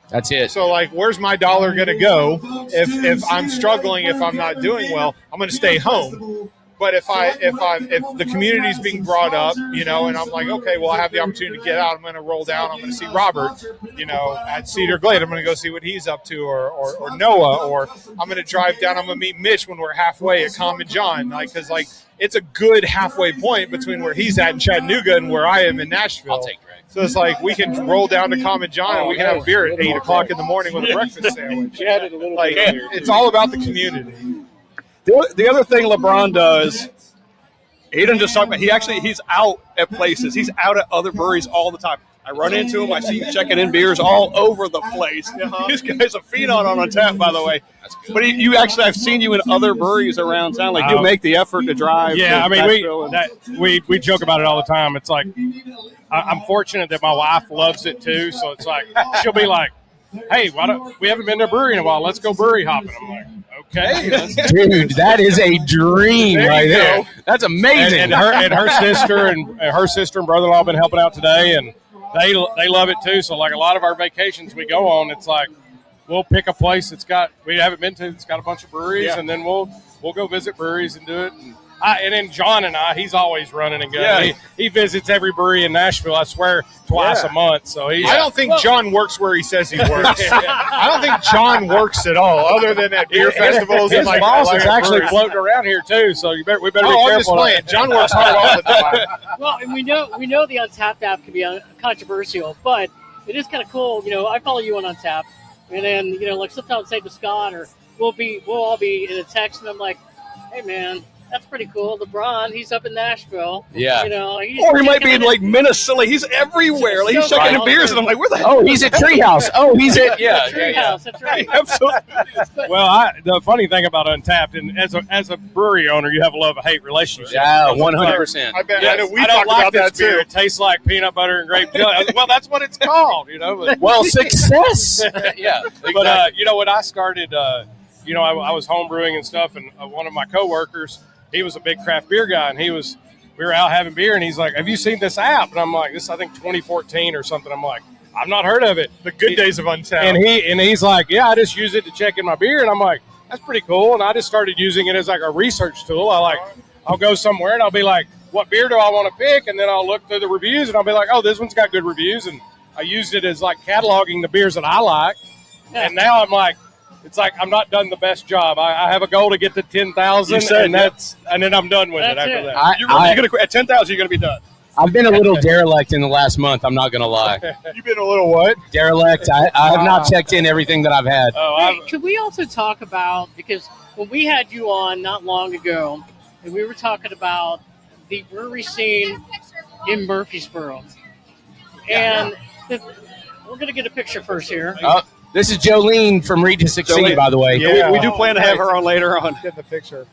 K: That's it.
C: So, like, where's my dollar going to go if I'm struggling, if I'm not doing well? I'm going to stay home. But if the community's being brought up, and I'm like, okay, well, I have the opportunity to get out. I'm going to roll down. I'm going to see Robert, at Cedar Glade. I'm going to go see what he's up to, or Noah, or I'm going to drive down. I'm going to meet Mitch when we're halfway at Common John, because it's a good halfway point between where he's at in Chattanooga and where I am in Nashville.
K: I'll take Greg.
C: So it's like we can roll down to Common John and we can have a beer at 8 o'clock in the morning with a breakfast sandwich. It's all about the community.
I: The other thing LeBron does, he doesn't just talk about. He's out at places. He's out at other breweries all the time. I run into him. I see him checking in beers all over the place. This guy's a phenom on tap, by the way. That's good. But I've seen you in other breweries around town. Like, you make the effort to drive.
L: Yeah, we joke about it all the time. It's like I'm fortunate that my wife loves it too. So it's like she'll be like, "Hey, we haven't been to a brewery in a while. Let's go brewery hopping." I'm like, okay,
K: dude, that is a dream right there. That's amazing.
L: And her sister and brother-in-law have been helping out today, and they love it too. So, like, a lot of our vacations we go on, it's like we'll pick a place we haven't been to. It's got a bunch of breweries, and then we'll go visit breweries and do it. And then John and he's always running and going. Yeah. He visits every brewery in Nashville, I swear, twice a month. So I
C: don't think John works where he says he works. I don't think John works at all, other than at beer festivals.
L: His boss is actually floating around here too. So we better be careful.
C: I'm just playing. John works hard all the time.
B: Well, and we know the Untapped app can be controversial, but it is kind of cool. I follow you on Untapped, and then like sometimes say to Scott, or we'll all be in a text, and I'm like, hey man, that's pretty cool. LeBron, he's up in Nashville.
K: Yeah.
I: Or he might be in like Minnesota. He's everywhere. He's checking in beers, and I'm like, where the hell?
K: Oh, he's at Treehouse. Oh, he's at
B: Treehouse. That's right.
I: Absolutely.
L: Well, the funny thing about Untapped, and as a brewery owner, you have a love-hate relationship.
K: Yeah, 100%.
C: I bet.
L: Yes,
C: We talked about that too.
L: It tastes like peanut butter and grape jelly. Well, that's what it's called.
K: Well, success. Yeah.
L: Exactly. But when I started, I was home brewing and stuff, and one of my coworkers, he was a big craft beer guy, and we were out having beer, and he's like, have you seen this app? And I'm like, this is, I think, 2014 or something. I'm like, I've not heard of it.
C: The good days of Untapped.
L: And he's like, yeah, I just use it to check in my beer. And I'm like, that's pretty cool. And I just started using it as like a research tool. I'll go somewhere, and I'll be like, what beer do I want to pick? And then I'll look through the reviews, and I'll be like, oh, this one's got good reviews. And I used it as like cataloging the beers that I like. And now I'm like, it's like I'm not done the best job. I have a goal to get to 10,000, and then I'm done with it after that.
I: You're gonna quit at 10,000. You're gonna be done.
K: I've been a little derelict in the last month. I'm not gonna lie.
C: You've been a little what?
K: Derelict. I have not checked in everything that I've had.
B: Could we also talk about, because when we had you on not long ago, and we were talking about the brewery scene in Murfreesboro, and we're gonna get a picture first here.
K: This is Jolene from Read to Succeed, by the way.
I: Yeah, we do plan to have her on later on.
C: Get the picture.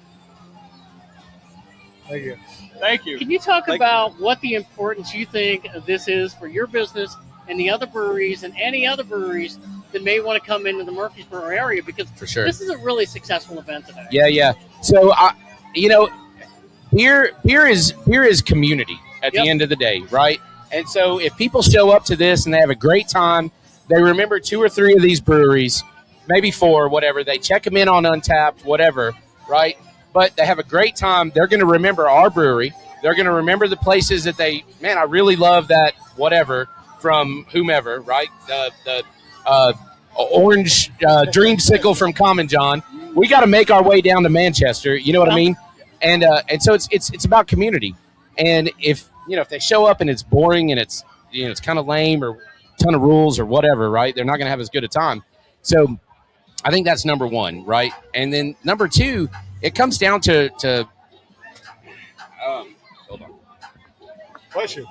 C: Thank you.
I: Thank you.
B: Can you talk about what the importance you think of this is for your business and the other breweries and any other breweries that may want to come into the Murfreesboro area? Because
K: For sure.
B: this is a really successful event today.
K: Yeah. So, beer is community at the end of the day, right? And so if people show up to this and they have a great time, they remember 2 or 3 of these breweries, maybe 4, whatever. They check them in on Untapped, whatever, right? But they have a great time. They're going to remember our brewery. They're going to remember the places that I really love that whatever from whomever, right? The orange dreamsicle from Common John. We got to make our way down to Manchester. You know what I mean? And so it's about community. And if they show up and it's boring and it's kind of lame or a ton of rules or whatever, right? They're not going to have as good a time. So I think that's number 1, right? And then number 2, it comes down to hold on.
C: Bless you.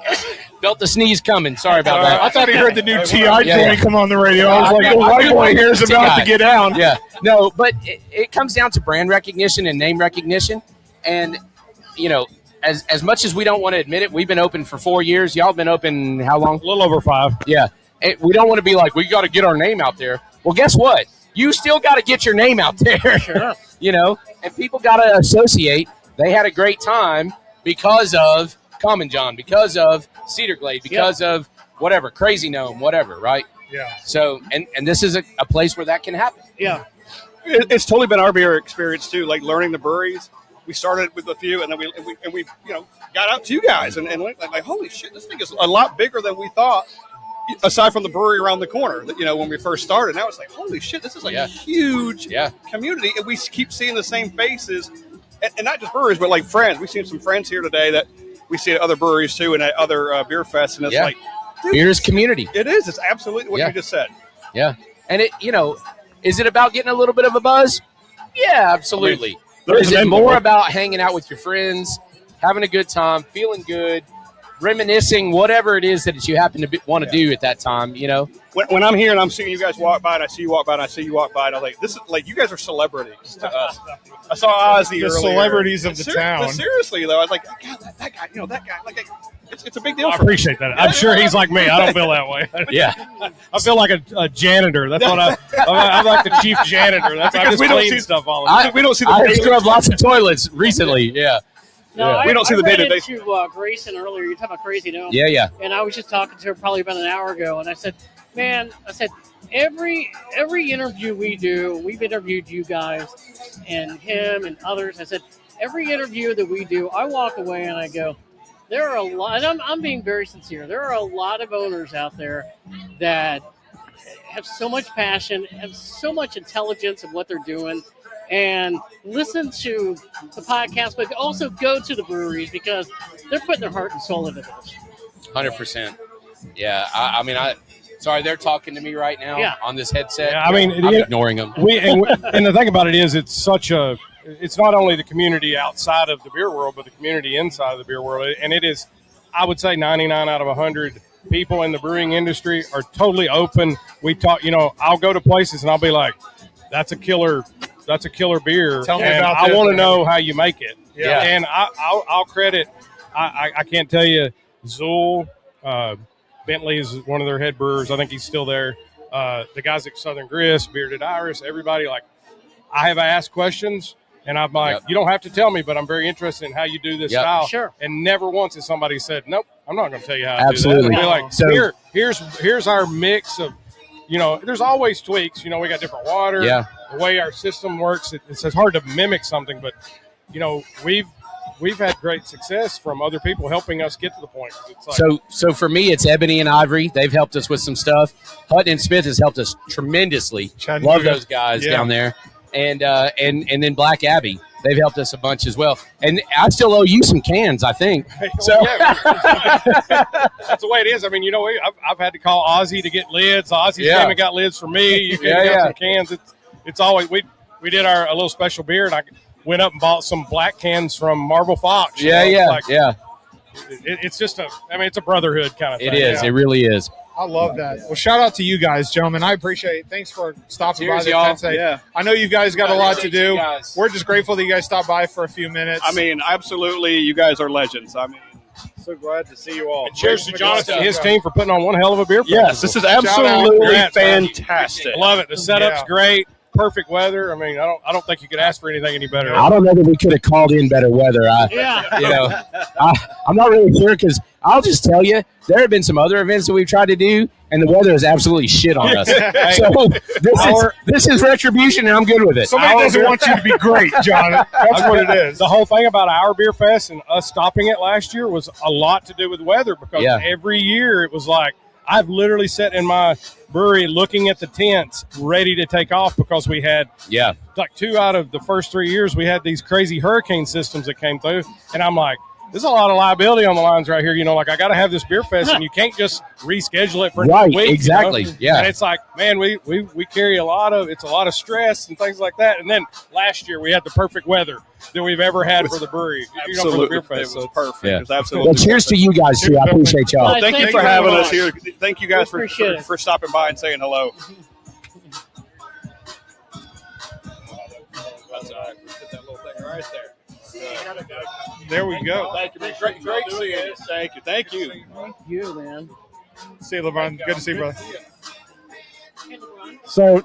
K: Felt the sneeze coming. Sorry about that.
C: I thought he heard the new T.I. joint come on the radio. I was like, white boy here's about to get down.
K: Yeah. No, but it comes down to brand recognition and name recognition. And, as much as we don't want to admit it, we've been open for 4 years. Y'all been open how long?
L: A little over 5.
K: Yeah. We don't want to be like, we got to get our name out there. Well, guess what? You still got to get your name out there.
B: Sure.
K: And people got to associate. They had a great time because of Common John, because of Cedar Glade, because of whatever, Crazy Gnome, whatever, right?
C: Yeah.
K: So, and this is a place where that can happen.
B: Yeah.
I: It's totally been our beer experience too, like learning the breweries. We started with a few, and then we got out to you guys, and like holy shit, this thing is a lot bigger than we thought. Aside from the brewery around the corner, when we first started, now it's like holy shit, this is like a huge community, and we keep seeing the same faces, and not just breweries, but like friends. We've seen some friends here today that we see at other breweries too, and at other beer fests, and it's like dude,
K: beer is community.
I: It is. It's absolutely what you just said.
K: Yeah, and is it about getting a little bit of a buzz? Yeah, absolutely. Is it more about hanging out with your friends, having a good time, feeling good, reminiscing, whatever it is that you happen to want to do at that time,
I: When I'm here and I'm seeing you guys walk by, and I see you walk by, and I see you walk by, and I'm like, this is like you guys are celebrities to us. I saw Ozzy earlier.
C: Celebrities of the town.
I: But seriously though, I was like, God, that guy, that guy, like it's a big deal.
L: I appreciate that. I'm sure he's like me. I don't feel that way.
K: Yeah,
L: I feel like a janitor. That's what I'm like the chief janitor. That's I just clean stuff all the time.
I: We don't see the
K: I scrubbed lots of toilets recently. Yeah.
B: No,
I: we don't see the day-to-day.
B: I ran into Grayson earlier. You're talking about Crazy Gnome.
K: Yeah.
B: And I was just talking to her probably about an hour ago, and I said, man, every interview we do, we've interviewed you guys and him and others. I said, every interview that we do, I walk away and I go, there are a lot, and I'm being very sincere, there are a lot of owners out there that have so much passion, have so much intelligence of what they're doing, and listen to the podcast, but also go to the breweries because they're putting their heart and soul into this.
K: 100%. Yeah, sorry, they're talking to me right now on this headset.
L: Yeah, I'm
K: ignoring them.
L: And the thing about it is, it's not only the community outside of the beer world, but the community inside of the beer world. And it is, I would say 99 out of 100 people in the brewing industry are totally open. We talk, I'll go to places and I'll be like, that's a killer beer.
C: Tell me
L: and
C: about
L: I
C: this,
L: want to
C: man.
L: know how you make it.
C: Yeah.
L: And I'll credit, I can't tell you, Zool, Bentley is one of their head brewers. I think he's still there. The guys at Southern Grist, Bearded Iris, everybody, like, I have asked questions, and I'm like, you don't have to tell me, but I'm very interested in how you do this style.
B: Sure.
L: And never once has somebody said, nope, I'm not going to tell you how to
K: Absolutely.
L: do that. They're like,
K: So-
L: here's our mix of, there's always tweaks. We got different water.
K: Yeah.
L: The way our system works, it's hard to mimic something, but, we've had great success from other people helping us get to the point. It's like,
K: So for me, it's Ebony and Ivory. They've helped us with some stuff. Hutton and Smith has helped us tremendously.
C: Chattanooga.
K: Love those guys down there. And then Black Abbey, they've helped us a bunch as well. And I still owe you some cans, I think. So
L: that's the way it is. I've had to call Ozzy to get lids. Ozzy came and got lids for me. You got some cans. It's always we did a little special beer, and I went up and bought some black cans from Marble Fox.
K: It's just it's a brotherhood kind of thing.
L: It is.
K: It really is.
C: I love that. Well, shout out to you guys, gentlemen. I appreciate it. Thanks for stopping by the tent today.
I: Yeah.
C: I know you guys got a lot to do. We're just grateful that you guys stopped by for a few minutes.
I: I mean, absolutely, you guys are legends. I mean,
D: so glad to see you all.
L: And cheers to Jonathan and his team for putting on one hell of a beer festival.
I: Yes, this is absolutely fantastic.
L: Love it. The setup's great. Perfect weather. I mean, I don't think you could ask for anything any better.
K: I don't know that we could have called in better weather. I'm not really sure because I'll just tell you, there have been some other events that we've tried to do, and the weather is absolutely shit on us. So this is retribution, and I'm good with it.
C: Somebody doesn't want you to be great, John. That's what it is.
L: The whole thing about our beer fest and us stopping it last year was a lot to do with weather because every year it was like, I've literally sat in my brewery looking at the tents ready to take off because we had like 2 out of the first 3 years we had these crazy hurricane systems that came through, and I'm like, there's a lot of liability on the lines right here. You know, like I got to have this beer fest, and you can't just reschedule it for
K: right.
L: weeks,
K: Exactly.
L: You know?
K: Yeah.
L: And it's like, man, we carry a lot of stress and things like that. And then last year we had the perfect weather that we've ever had for the brewery.
I: Absolutely,
L: for the beer fest.
I: it was perfect.
K: Yeah.
I: It was absolutely.
K: Well, cheers to you guys too. I appreciate y'all.
I: Well, thank you for having us here. Thank you guys for stopping by and saying hello. That's all right. Put that little thing right there.
C: There we go.
I: Thank you. Great seeing you. Thank you. Thank you.
B: Thank you, man.
C: See you, LeBron. Good to see you, brother.
D: So,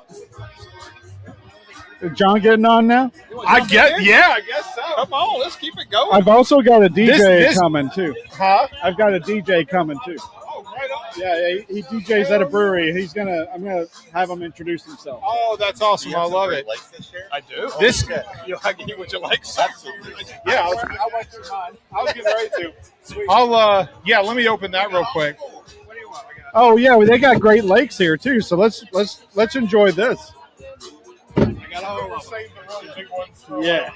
D: is John getting on now?
C: I guess so.
I: Come on, let's keep it going.
D: I've also got a DJ
C: This-
D: coming too.
C: Huh?
D: I've got a DJ coming too.
I: Oh, right on.
D: Yeah, he DJs at a brewery. I'm gonna have him introduce himself.
C: Oh, that's awesome. I love it.
I: I do.
C: This,
I: Would you like some? Absolutely.
C: yeah, I was getting ready to. Let me open that real quick.
D: Oh yeah, well, they got Great Lakes here too. So let's enjoy this. Yeah.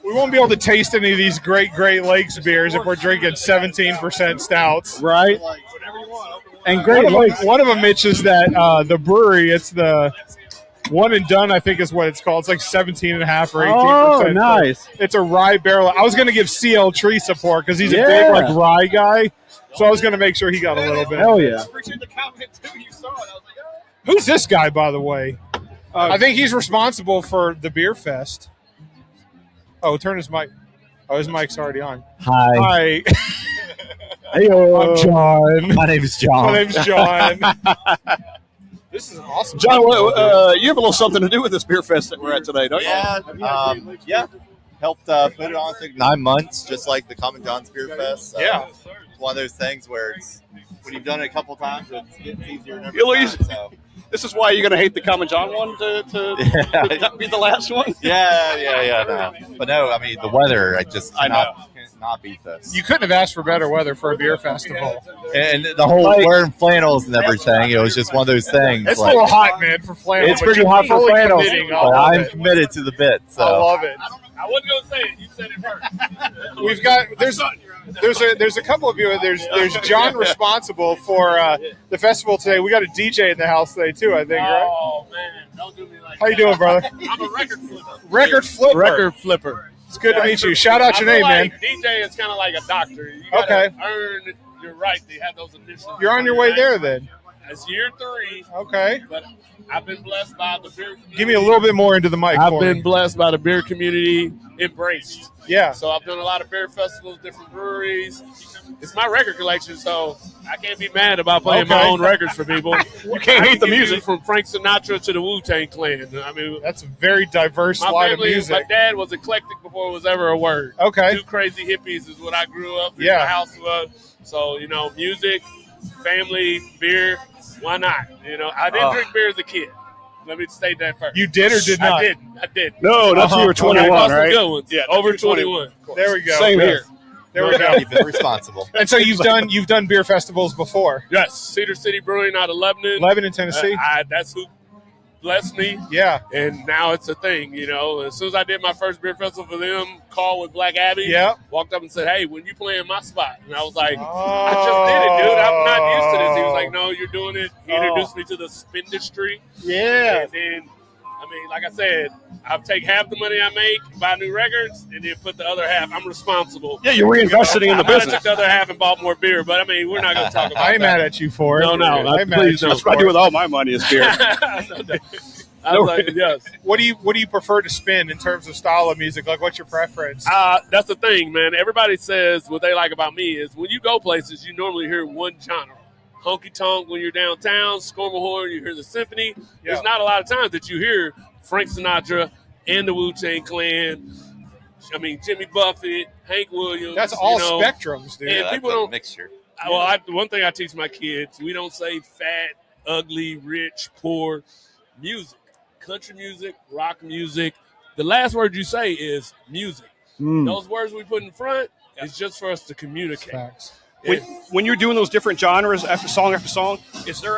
C: We won't be able to taste any of these Great Lakes beers if we're drinking 17% stouts.
D: Right. And Great Lakes.
C: One of them, Mitch, is that the brewery, it's the one and done, I think is what it's called. It's like 17.5 or 18%.
D: Oh, nice.
C: It's a rye barrel. I was going to give CL Tree support because he's a big like rye guy. So I was going to make sure he got a little bit.
D: Hell yeah.
I: Appreciate the comment too. You saw it. I was like, oh.
C: Who's this guy, by the way? I think he's responsible for the beer fest. Oh, turn his mic. Oh, his mic's already on.
K: Hi.
C: Hey, I'm John.
K: My name is John.
C: My name's John. This is awesome.
I: John, you have a little something to do with this beer fest that we're at today, don't you?
M: Yeah. Helped put it on for 9 months, just like the Common John's Beer Fest. So
C: Yeah.
M: It's one of those things where it's when you've done it a couple times, it's getting easier and
I: You'll
M: every
I: ease-
M: time, so.
I: This is why you're going to hate the Common John one to be the last one?
M: Yeah. No. But no, I mean, the weather, I cannot beat this.
C: You couldn't have asked for better weather for a beer festival.
M: And the whole wearing flannels and everything, it was just one of those things.
C: It's a little hot, man, for flannels.
M: It's pretty hot for flannels, but I'm committed to the bit. So.
C: I love it.
I: I wasn't going to say it. You said it first.
C: We've got there's a couple of you. There's John responsible for the festival today. We got a DJ in the house today too, I think, right?
I: Oh man, don't do me like
C: How you doing, brother?
I: I'm a record flipper.
C: Record flipper. It's good to meet you. Shout out your name, man.
I: DJ is kind of like a doctor. You gotta earn your right to have those initials.
C: You're on your way there then.
I: It's year 3.
C: Okay.
I: But I've been blessed by the beer community.
C: Give me a little bit more into the mic.
I: I've been blessed by the beer community, embraced.
C: Yeah.
I: So I've done a lot of beer festivals, different breweries. It's my record collection, so I can't be mad about playing my own records for people. You can't hate the music. From Frank Sinatra to the Wu-Tang Clan. I mean,
C: that's a very diverse line of music.
I: My dad was eclectic before it was ever a word.
C: Okay.
I: 2 crazy hippies is what I grew up in.
C: Yeah.
I: My house was. So, music, family, beer, why not? I didn't drink beer as a kid. Let me state that first.
C: You did or did not?
I: I did.
C: No, that's you were 21,
I: I
C: right?
I: Good ones. Yeah, over 21.
C: There we go.
I: Same here.
C: There we go.
M: You've been responsible.
C: And so you've done beer festivals before?
I: Yes, Cedar City Brewing out of Lebanon.
C: Tennessee.
I: That's who blessed me.
C: Yeah.
I: And now it's a thing, As soon as I did my first beer festival for them, call with Black Abbey.
C: Yeah.
I: Walked up and said, "Hey, when you play in my spot?" And I was like, "I just did it, dude. I'm not used to this." He was like, "No, you're doing it." He introduced me to the spindustry.
C: Yeah.
I: And then
N: I mean, like I said, I'll take half the money I make, buy new records, and then put the other half. I'm responsible.
I: Yeah, you're reinvesting in the business.
N: I took the other half and bought more beer, but I mean, we're not going to talk about
C: I ain't
N: that.
C: mad at you for it.
N: No,
C: I'm mad at you.
I: That's what I do with all my money is beer.
N: I was like, yes.
C: What do you prefer to spin in terms of style of music? Like, what's your preference?
N: That's the thing, man. Everybody says what they like about me is when you go places, you normally hear one genre. Honky tonk when you're downtown, Scormahorn, you hear the symphony.
C: Yeah.
N: There's not a lot of times that you hear Frank Sinatra and the Wu-Tang Clan. I mean, Jimmy Buffett, Hank Williams.
C: That's all spectrums, dude.
N: And
M: Yeah,
N: people
M: that's a
N: don't.
M: mixture.
N: One thing I teach my kids: we don't say fat, ugly, rich, poor. Music, country music, rock music. The last word you say is music. Those words we put in front is just for us to communicate.
C: Facts.
I: When you're doing those different genres after song, is there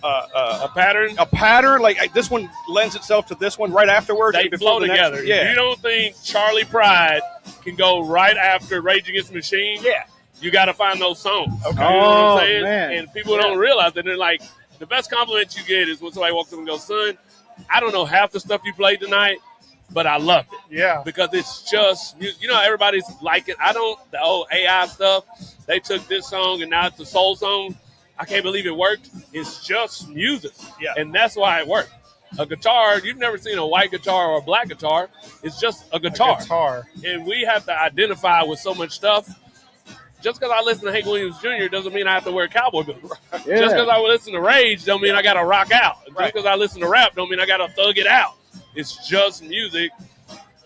I: a
N: pattern?
I: A pattern like this one lends itself to this one right afterwards.
N: They flow together.
I: Yeah.
N: You don't think Charlie Pride can go right after Rage Against the Machine?
I: Yeah.
N: You got to find those songs.
C: Okay.
N: You know what I'm saying?
D: Man.
N: And people don't realize that. They're like, the best compliment you get is when somebody walks up and goes, "Son, I don't know half the stuff you played tonight, but I love it."
C: Yeah.
N: Because it's just music. You know, everybody's liking. The old AI stuff. They took this song and now it's a soul song. I can't believe it worked. It's just music.
I: Yeah.
N: And that's why it worked. A guitar, you've never seen a white guitar or a black guitar. It's just a guitar. And we have to identify with so much stuff. Just because I listen to Hank Williams Jr. doesn't mean I have to wear cowboy boots.
D: Yeah.
N: Just because I listen to Rage don't mean I got to rock out. Just
I: Right.
N: because I listen to rap don't mean I got to thug it out. It's just music.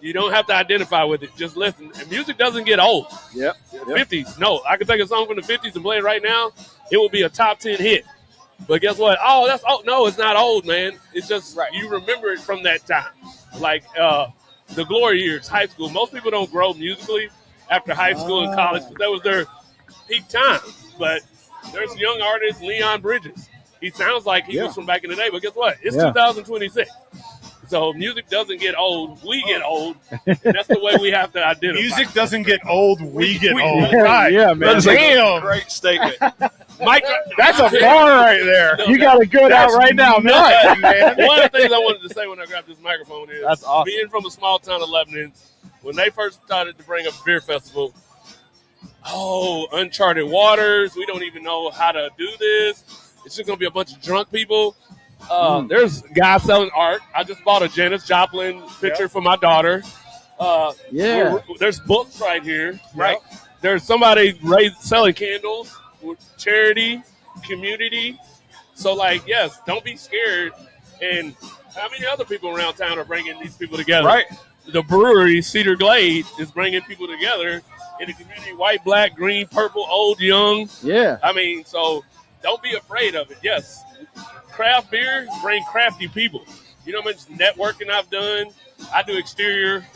N: You don't have to identify with it. Just listen. And music doesn't get old.
D: Yep.
N: 50s. No, I could take a song from the 50s and play it right now. It will be a top 10 hit. But guess what? Oh, that's old. No, it's not old, man. It's just you remember it from that time. Like the glory years, high school. Most people don't grow musically after high school and college because that was their peak time. But there's a young artist, Leon Bridges. He sounds like he was from back in the day, but guess what? It's 2026. So music doesn't get old. We get old. And that's the way we have to identify.
C: Music doesn't get old. We get old.
D: Right. Yeah, man.
I: That's
C: Damn.
I: a great statement.
N: Mike,
D: That's a bar right there. You got a good out right now, man.
N: One of the things I wanted to say when I grabbed this microphone is
D: That's awesome.
N: being from a small town of Lebanon, when they first started to bring up a beer festival, uncharted waters. We don't even know how to do this. It's just going to be a bunch of drunk people. There's guys selling art. I just bought a Janis Joplin picture for my daughter. There's books right here. Right. There's somebody selling candles with charity, community. So, yes, don't be scared. And how many other people around town are bringing these people together?
I: Right.
N: The brewery, Cedar Glade, is bringing people together in the community, white, black, green, purple, old, young.
D: Yeah.
N: I mean, so don't be afraid of it. Yes, craft beer bring crafty people. You know how much networking I've done? I do exterior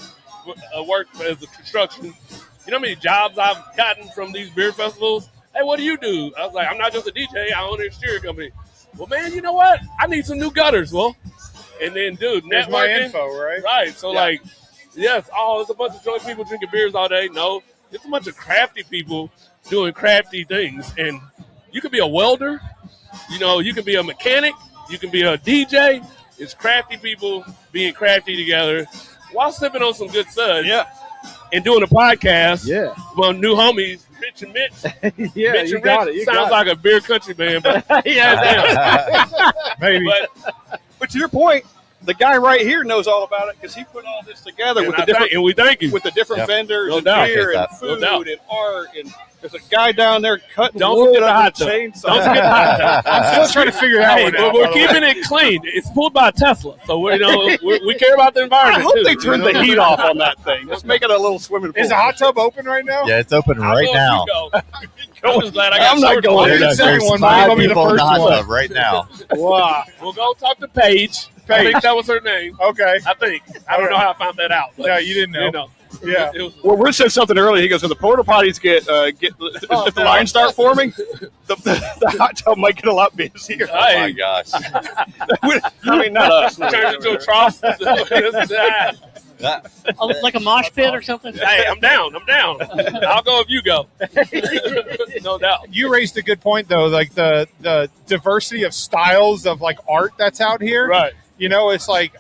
N: work as a construction. You know how many jobs I've gotten from these beer festivals? Hey, what do you do? I was like, I'm not just a DJ. I own an exterior company. Well, man, you know what? I need some new gutters. Well, and then, dude,
C: There's
N: networking.
C: my info, right?
N: Right. So, yes, it's a bunch of drunk people drinking beers all day. No, it's a bunch of crafty people doing crafty things. And you could be a welder. You know, you can be a mechanic. You can be a DJ. It's crafty people being crafty together while sipping on some good suds.
I: Yeah.
N: And doing a podcast.
D: Yeah.
N: Well, new homies, Mitch and Mitch.
D: Yeah,
N: Mitch
D: you
N: and
D: got
N: Rich
D: it. You
N: sounds
D: got
N: like a beer country band, but
C: Maybe.
I: But to your point, the guy right here knows all about it because he put all this together with the different
N: and we thank you
I: with the different vendors
N: No
I: and
N: doubt.
I: beer and
M: Appreciate
I: food
N: No doubt.
I: and art and there's a guy down there cutting
N: Don't
I: wood
N: forget the
I: on
N: hot
I: the
N: tub.
I: chainsaw.
N: Don't forget the hot tub.
C: I'm still trying to figure that
N: Hey,
C: one
N: but
C: out.
N: we're
C: by the way.
N: keeping it clean. It's pulled by Tesla, so we care about the
I: I
N: environment.
I: hope
N: too,
I: they turn
N: you
I: the
N: know?
I: heat off on that thing. Just make it a little swimming pool.
C: Is the hot tub open right now?
M: Yeah, it's open
N: I'll
M: right
N: go if
M: now.
N: you go. I'm just glad I got
I: I'm not
N: shorts
I: going
N: on.
I: there.
C: There's the second one. Might
M: Five
C: as well be the
M: people in the
C: first
M: hot
C: one.
M: tub right now.
D: Wow.
N: We'll go talk to Paige. I think that was her name.
C: Okay.
N: I think. I don't know how I found that out. But,
C: No, you didn't know.
N: You know.
C: Yeah.
N: It was,
I: Well, Rich said something earlier. He goes, "When the porta potties if the lines start forming, the hot tub might get a lot busier."
M: Oh my
N: hey,
M: gosh.
I: I mean, not us.
N: turned into a trough.
B: Like a mosh pit or something?
N: Hey, I'm down. I'll go if you go. No doubt.
C: You raised a good point, though, like the diversity of styles of art that's out here.
N: Right.
C: You know, it's like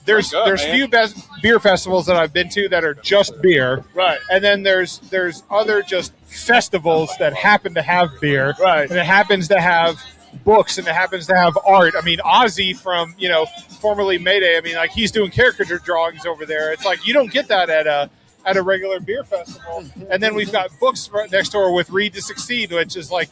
C: there's
I: up, man.
C: few best beer festivals that I've been to that are just beer,
I: Right.
C: and then there's other just festivals that happen to have beer,
I: Right.
C: and it happens to have books, and it happens to have art. I mean, Ozzy from formerly Mayday. I mean, like he's doing caricature drawings over there. It's like you don't get that at a regular beer festival. And then we've got books right next door with Read to Succeed, which is like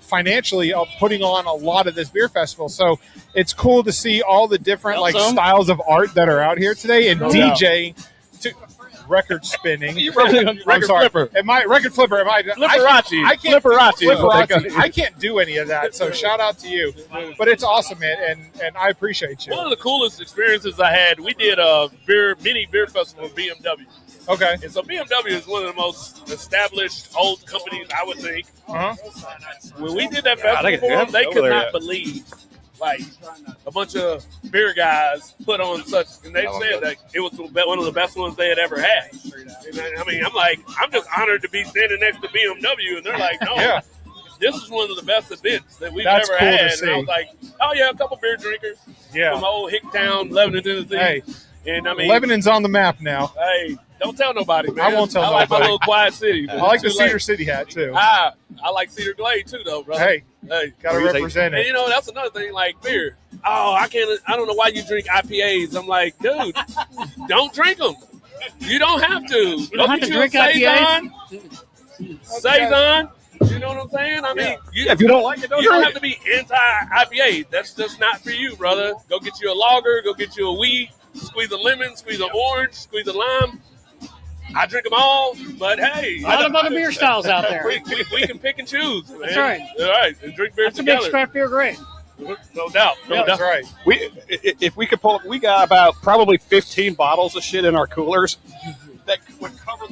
C: financially putting on a lot of this beer festival. So it's cool to see all the different like styles of art that are out here today, and DJ. Record spinning.
I: Record flipper.
C: Am I record flipper? Am I?
I: Flipperati.
C: I can't.
I: Flipperati.
C: I can't do any of that. So shout out to you. But it's awesome, man, and I appreciate you.
N: One of the coolest experiences I had, we did a mini beer festival with BMW.
C: Okay.
N: And so BMW is one of the most established old companies, I would think.
C: Uh-huh.
N: When we did that festival for them, they could not believe like a bunch of beer guys put on such, and they said that it was one of the best ones they had ever had. And I mean, I'm just honored to be standing next to BMW, and they're like, no, this is one of the best events that we've ever
C: cool
N: had.
C: to see.
N: And I was like, oh yeah, a couple beer drinkers from old Hicktown, Lebanon, Tennessee.
C: Hey,
N: and I mean,
C: Lebanon's on the map now.
N: Hey, don't tell nobody, man.
C: I won't tell
N: I like
C: nobody.
N: my little quiet city.
C: I like the Cedar City hat too.
N: I like Cedar Glade too, though, brother.
C: Hey,
N: gotta
C: represent it.
N: And that's another thing, like beer. Oh, I don't know why you drink IPAs. I'm like, dude, don't drink them. You don't have to.
B: You don't have to drink IPAs.
N: Saison. You know what I'm saying? I mean,
I: if you don't like it,
N: you don't have to be anti-IPA. That's just not for you, brother. Go get you a lager. Go get you a wheat. Squeeze a lemon. Squeeze an orange. Squeeze a lime. I drink them all, but hey.
B: A lot of other beer styles out there.
N: We can pick and choose, man.
B: That's right.
N: All right, and drink beer
B: That's
N: together.
B: a big craft beer grade.
N: No doubt. No doubt.
C: That's right.
I: If we could pull, we got about probably 15 bottles of shit in our coolers that would cover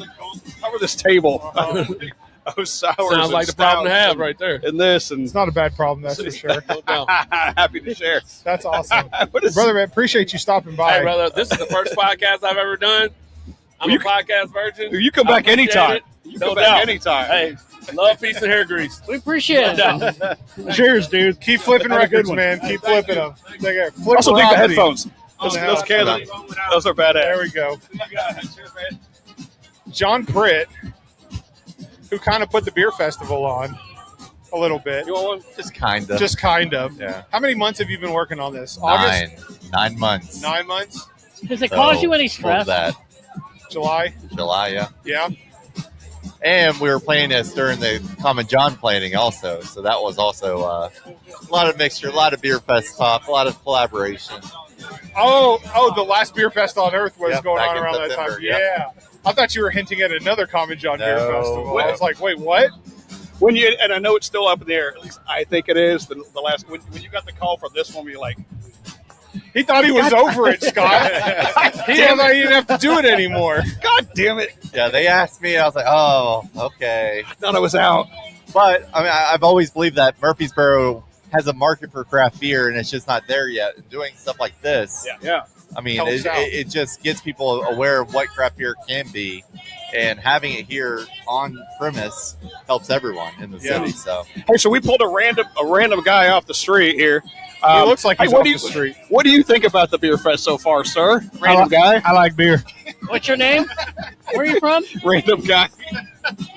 I: this table. Oh, sours.
N: Sounds like the problem to have right there.
I: And this, and
C: it's not a bad problem, that's for sure.
I: Happy to share.
C: That's awesome, brother. Man, appreciate you stopping by.
N: Hey, brother, this is the first podcast I've ever done. I'm a podcast virgin.
I: You come back anytime. You come back anytime.
N: Hey, love, peace, and hair grease.
B: We appreciate it.
C: Cheers, dude. Keep flipping records, man. Keep flipping them.
I: Also, take the headphones. Those cans, those are badass.
C: There we go. John Pritt, who kind of put the beer festival on a little bit.
I: You want one?
M: Just kind of.
C: Just kind of.
M: Yeah.
C: How many months have you been working on this?
M: 9 months.
C: 9 months?
B: Does it cause you any stress?
M: That.
C: July, yeah.
M: Yeah. And we were playing this during the Common John planning also. So that was also a lot of mixture, a lot of beer fest talk, a lot of collaboration.
C: Oh, the last beer fest on Earth was going
M: back
C: on
M: in
C: around that
M: September,
C: time. Yeah. I thought you were hinting at another Common John Beer
M: No.
C: Festival. I was like, wait, what?
I: And I know it's still up in the air. At least I think it is. The last when you got the call for this one, you're like,
C: he thought he was over it, Scott. He thought he didn't have to do it anymore.
I: God damn it!
M: Yeah, they asked me, and I was like, oh, okay.
I: I thought I was out.
M: But I mean, I've always believed that Murfreesboro has a market for craft beer, and it's just not there yet. And doing stuff like this,
I: yeah.
M: I mean, it just gets people aware of what craft beer can be, and having it here on premise helps everyone in the city. So,
I: hey, so we pulled a random guy off the street here.
C: He looks like he's off the street.
I: What do you think about the beer fest so far, sir? Random guy.
L: I like beer.
B: What's your name? Where are you from?
I: Random guy.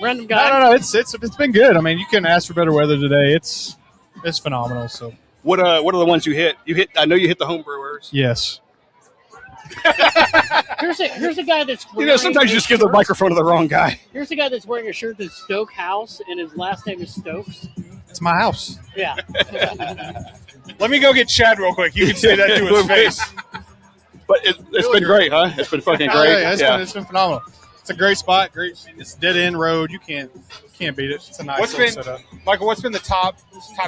B: Random guy.
L: No. It's been good. I mean, you couldn't ask for better weather today. It's phenomenal. So
I: what are the ones you hit? I know you hit the home brewers.
L: Yes.
B: Here's a guy that's wearing
I: sometimes you just give the microphone to the wrong guy.
B: Here's a guy that's wearing a shirt that's Stoke House, and his last name is Stokes.
L: It's my house.
B: Yeah.
C: Let me go get Chad real quick. You can say that to his face.
I: But it's been great, huh? It's been fucking great.
L: It's been phenomenal. It's a great spot. Great. It's dead end road. You can't beat it. It's a nice setup.
C: Michael, what's been the top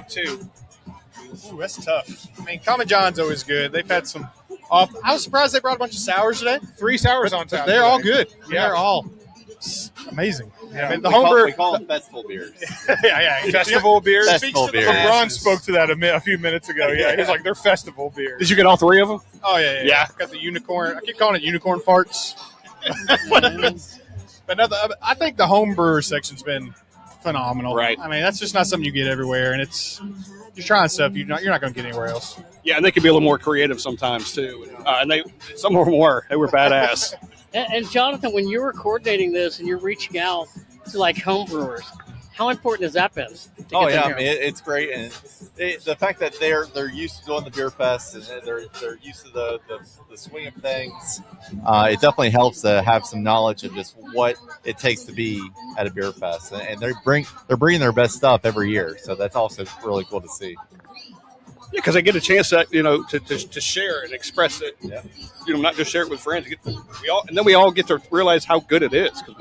C: two?
L: Ooh, that's tough. I mean, Common John's always good. They've had some off. I was surprised they brought a bunch of sours today.
C: 3 sours on tap.
L: They're all good.
C: Yeah.
L: They're all amazing.
C: Yeah.
L: I mean,
M: we call them festival beers.
C: yeah. Festival beers.
M: Festival beers.
C: LeBron spoke to that a few minutes ago. Yeah, he's like, they're festival beers.
I: Did you get all 3 of them?
L: Oh, yeah. Got the unicorn. I keep calling it unicorn farts. But I think the home brewer section's been
O: phenomenal.
I: Right.
O: I mean, that's just not something you get everywhere, and you're trying stuff you're not going to get anywhere else.
I: Yeah, and they can be a little more creative sometimes too. And some of them were badass.
B: And Jonathan, when you were coordinating this and you're reaching out to like home brewers, how important has that been?
M: Oh yeah, I mean it's great, and the fact that they're used to doing the beer fest and they're used to the swing of things, it definitely helps to have some knowledge of just what it takes to be at a beer fest, and they're bringing their best stuff every year, so that's also really cool to see.
I: Yeah, because they get a chance to share and express it.
M: Yeah.
I: Not just share it with friends. We all get to realize how good it is because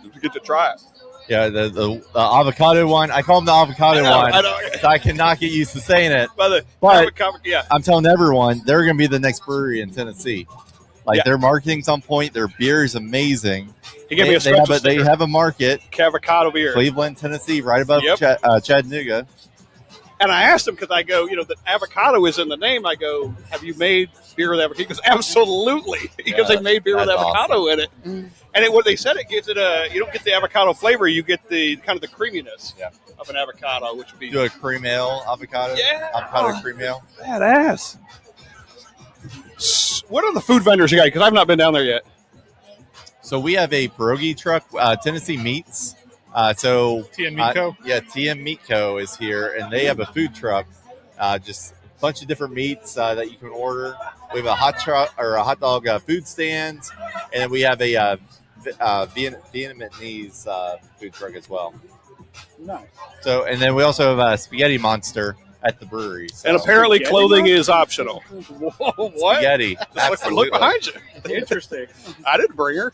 I: we get to try it.
M: Yeah, the avocado one. I call them the avocado one.
I: I know.
M: So I cannot get used to saying it.
I: But yeah.
M: I'm telling everyone, they're going to be the next brewery in Tennessee. Their marketing's on point. Their beer is amazing.
I: He gave me a special
M: they have a market.
I: Avocado beer.
M: Cleveland, Tennessee, right above Chattanooga.
I: And I asked him because I go, the avocado is in the name. I go, have you made beer with avocado? He goes, absolutely. Because they made beer with avocado in it. And what they said, it gives it you don't get the avocado flavor, you get the kind of the creaminess of an avocado, which would be.
M: Do a cream ale avocado? Yeah. Avocado cream ale?
I: Badass. What are the food vendors you got? Because I've not been down there yet.
M: So we have a pierogi truck, Tennessee Meats.
C: TN Meat Co.
M: TN Meat Co. is here, and they have a food truck, just a bunch of different meats that you can order. We have a hot dog food stand, and then we have a Vietnamese food truck as well.
D: Nice.
M: So, and then we also have a spaghetti monster at the brewery. So.
I: And apparently clothing is optional. Whoa, what?
M: Spaghetti.
I: Look behind you.
D: Interesting.
I: I didn't bring her.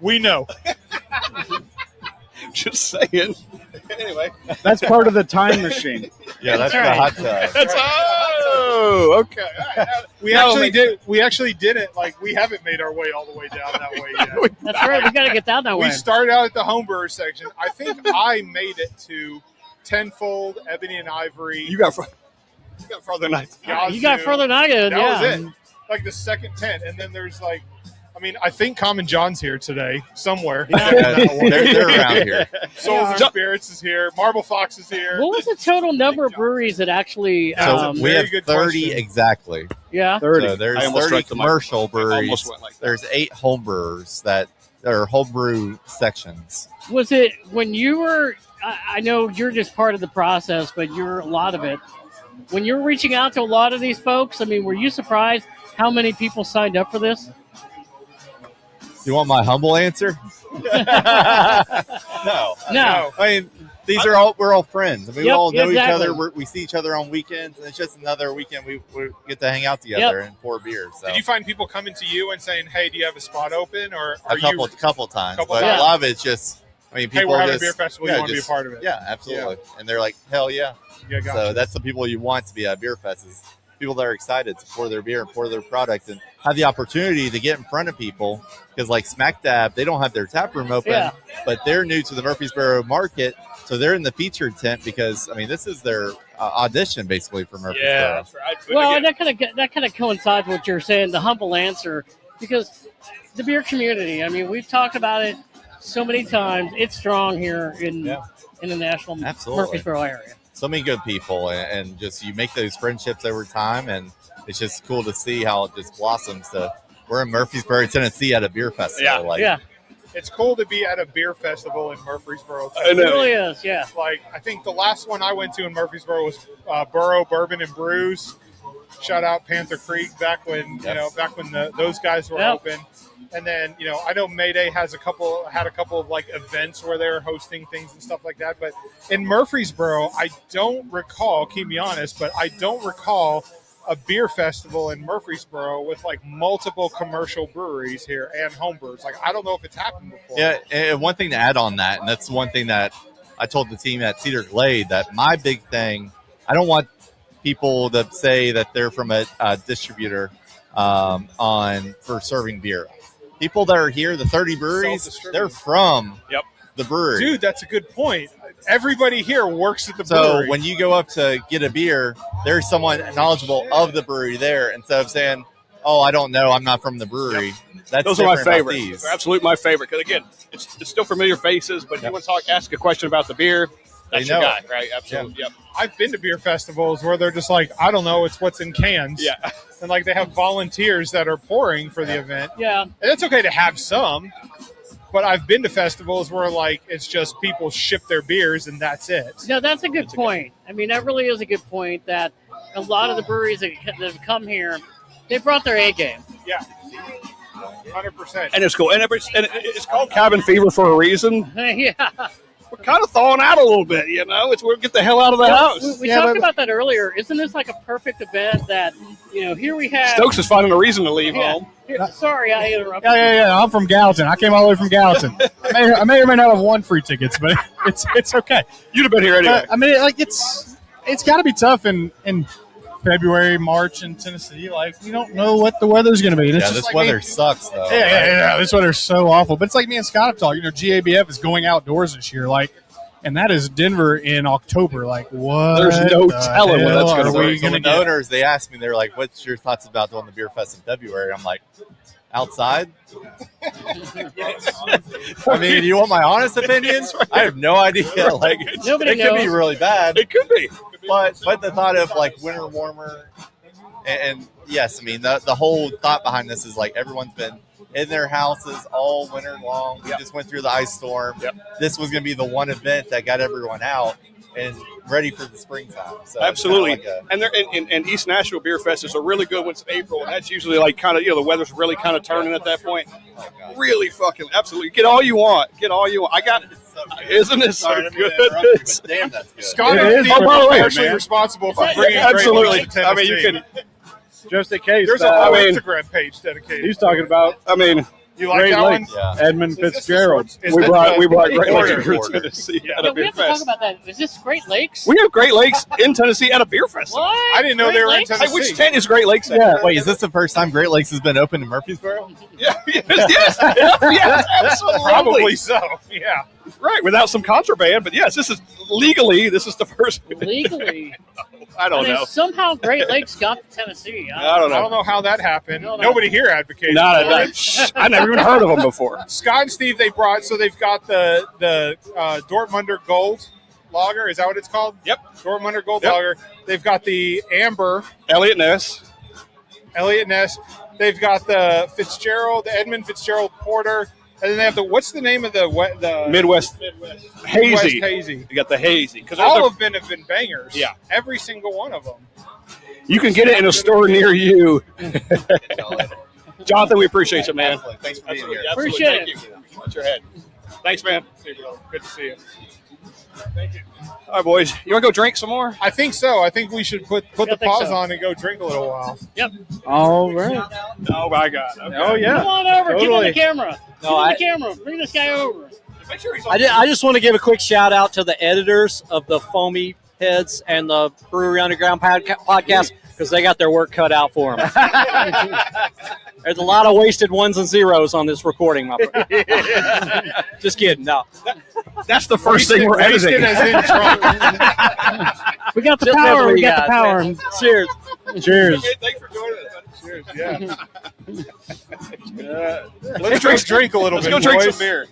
C: We know.
I: Just saying. Anyway.
D: That's part of the time machine.
M: Yeah, that's the hot tub.
I: Okay.
C: We actually didn't. We haven't made our way all the way down that way yet.
B: That's right. We got to get down that way.
C: We started out at the homebrewer section. I think I made it to TennFold, Ebony and Ivory.
I: You got further than I did.
B: You got further than I did.
C: That was it. The second tent, and then there's I think Common John's here today somewhere.
M: They're around here.
C: Souls and Spirits is here. Marble Fox is here.
B: What was the total number of breweries that actually?
M: So we have 30 exactly.
B: Yeah,
M: 30. So there's 30 commercial breweries. There's 8 home brewers that are homebrew sections.
B: Was it when you were? I know you're just part of the process, but you're a lot of it. When you were reaching out to a lot of these folks, were you surprised how many people signed up for this?
M: You want my humble answer? No. I mean, we're all friends. We all know each other. We see each other on weekends, and it's just another weekend we get to hang out together and pour beers. So.
C: Did you find people coming to you and saying, "Hey, do you have a spot open?" Or
M: a couple times, but a lot of it's just. People
C: hey, we're having a beer festival. You want to be a part of it?
M: Yeah, absolutely. Yeah. And they're like, "Hell yeah!" So that's the people you want to be at beer fest. Is people that are excited to pour their beer and pour their product and have the opportunity to get in front of people because Smack Dab, they don't have their tap room open, but they're new to the Murfreesboro market. So they're in the featured tent because, this is their audition basically for Murfreesboro.
I: Yeah, that's right.
B: Well, that kind of coincides with what you're saying, the humble answer, because the beer community, we've talked about it so many times. It's strong here in the Nashville Murfreesboro area.
M: So many good people, and just you make those friendships over time, and it's just cool to see how it just blossoms. We're in Murfreesboro, Tennessee, at a beer festival.
C: It's cool to be at a beer festival in Murfreesboro.
B: It really is, yeah.
C: I think the last one I went to in Murfreesboro was Borough Bourbon and Brews. Shout out Panther Creek back when those guys were open. And then, I know Mayday had a couple of events where they were hosting things and stuff like that. But in Murfreesboro, I don't recall, keep me honest, but I don't recall a beer festival in Murfreesboro with multiple commercial breweries here and home brewers. I don't know if it's happened before.
M: Yeah, and one thing to add on that, and that's one thing that I told the team at Cedar Glade, that my big thing, I don't want people to say that they're from a distributor for serving beer. People that are here, the 30 breweries, they're from the brewery.
C: Dude, that's a good point. Everybody here works at the brewery.
M: So when you go up to get a beer, there's someone knowledgeable of the brewery there. Instead of saying, oh, I don't know, I'm not from the brewery. That's
I: Those are my
M: different about
I: favorite.
M: these.
I: They're absolutely my favorite. Because again, it's still familiar faces, but if you want to ask a question about the beer, that's your guy, right? Absolutely. Yep.
C: I've been to beer festivals where they're just like, I don't know, it's what's in cans.
I: Yeah.
C: And like they have volunteers that are pouring for the event.
B: Yeah.
C: And it's okay to have some, but I've been to festivals where like it's just people ship their beers and that's it.
B: No, that's a good point. I mean, that really is a good point that a lot of the breweries that have come here, they brought their A game.
C: Yeah. 100%.
I: And it's cool. And it's called Cabin Fever for a reason.
B: Yeah.
I: We're kind of thawing out a little bit, you know. It's we're get the hell out of the house.
B: We talked about that earlier. Isn't this like a perfect event that, here we have...
I: Stokes is finding a reason to leave home.
B: Sorry, I interrupted.
O: Yeah. I'm from Gallatin. I came all the way from Gallatin. I may or may not have won free tickets, but it's okay.
I: You'd have been here anyway.
O: I mean, like it's got to be tough in February, March in Tennessee. Like we don't know what the weather's going to be. And it's
M: this
O: just
M: weather sucks though.
O: Yeah. This weather's so awful. But it's like me and Scott have talked. GABF is going outdoors this year. Like, and that is Denver in October. Like, what?
I: There's no telling when that's going to be.
M: So when the owners, they asked me, they're like, "What's your thoughts about doing the beer fest in February?" I'm like, "Outside." I mean, you want my honest opinion? I have no idea. Like,
B: Nobody
M: it could be
B: knows.
M: really bad.
I: It could be.
M: But the thought of like winter warmer, and yes, I mean the whole thought behind this is like everyone's been in their houses all winter long. We just went through the ice storm. This was going to be the one event that got everyone out and ready for the springtime. So
I: Absolutely.
M: it's kinda like
I: And they're and East Nashville Beer Fest is a really good one in April, and that's usually like kind of the weather's really kind of turning at that point. Really fucking absolutely. Get all you want. I got it. Isn't it so good?
M: Damn, that's good.
C: Scott
I: It
C: is
I: is. Oh, by the way,
C: partially
I: man.
C: responsible for bringing
I: Absolutely.
C: great
I: I mean, you can.
D: Just in case.
C: There's a whole Instagram page dedicated.
D: He's talking about.
I: I mean,
C: you like
D: Great
C: that
D: Lakes,
C: one?
D: Edmund Fitzgerald.
I: We brought Great
C: Lakes
I: Lakes to Tennessee at a
B: we
I: beer
B: have to talk
I: fest.
B: about that. Is this Great Lakes?
I: We have Great Lakes in Tennessee at a beer fest.
B: What?
C: I didn't know
B: Great
C: they were in
B: Lakes?
C: Tennessee.
I: Hey, which tent is Great Lakes at?
D: Yeah.
M: Wait, is this the first time Great Lakes has been open in Murfreesboro?
I: Yes, absolutely.
C: Probably so. Yeah.
I: Right, without some contraband, but yes, this is the first.
B: Legally.
I: I don't
B: And
I: know.
B: somehow Great Lakes got to Tennessee.
I: I don't
C: I
I: know.
C: don't know how that happened.
B: No.
C: Nobody here advocated for it.
I: I never even heard of them before.
C: Scott and Steve, they've got the Dortmunder Gold Lager. Is that what it's called?
I: Yep.
C: Dortmunder Gold
I: Yep.
C: Lager. They've got the Amber.
I: Elliot Ness.
C: They've got the Edmund Fitzgerald Porter. And then they have what's the name of the
I: Midwest Hazy.
C: Hazy.
I: You got the hazy. Because
C: All of them have been bangers.
I: Yeah.
C: Every single one of them.
I: you can get it in a store near you. Jonathan, we appreciate you, man.
M: Absolutely. Thanks for being here.
B: Appreciate
I: Thank you. Watch your head. Thanks, man.
C: Good to see you. Thank you.
I: All right, boys. You want to go drink some more?
C: I think so. I think we should put the
B: think
C: pause
B: so.
C: on and go drink a little while.
B: Yep.
D: All right.
I: Oh, my God. Okay.
D: Oh, yeah.
B: Come on over. Give him
D: Totally.
B: the camera.
P: No,
B: Give him
P: I-
B: the camera. Bring this guy over.
I: Make sure he's
P: I just want to give a quick shout out to the editors of the Foamy Heads and the Brewery Underground Podcast because they got their work cut out for them. There's a lot of wasted ones and zeros on this recording, my friend. Just kidding. No.
I: That's the first thing we're editing.
B: We got the
P: Just
B: power.
P: everybody
B: We got the power.
P: Cheers.
D: Cheers.
I: Thanks for joining us.
C: Cheers. Yeah.
I: Let's
C: Let's drink a little
I: Let's
C: bit.
I: go drink
C: boys.
I: some beer.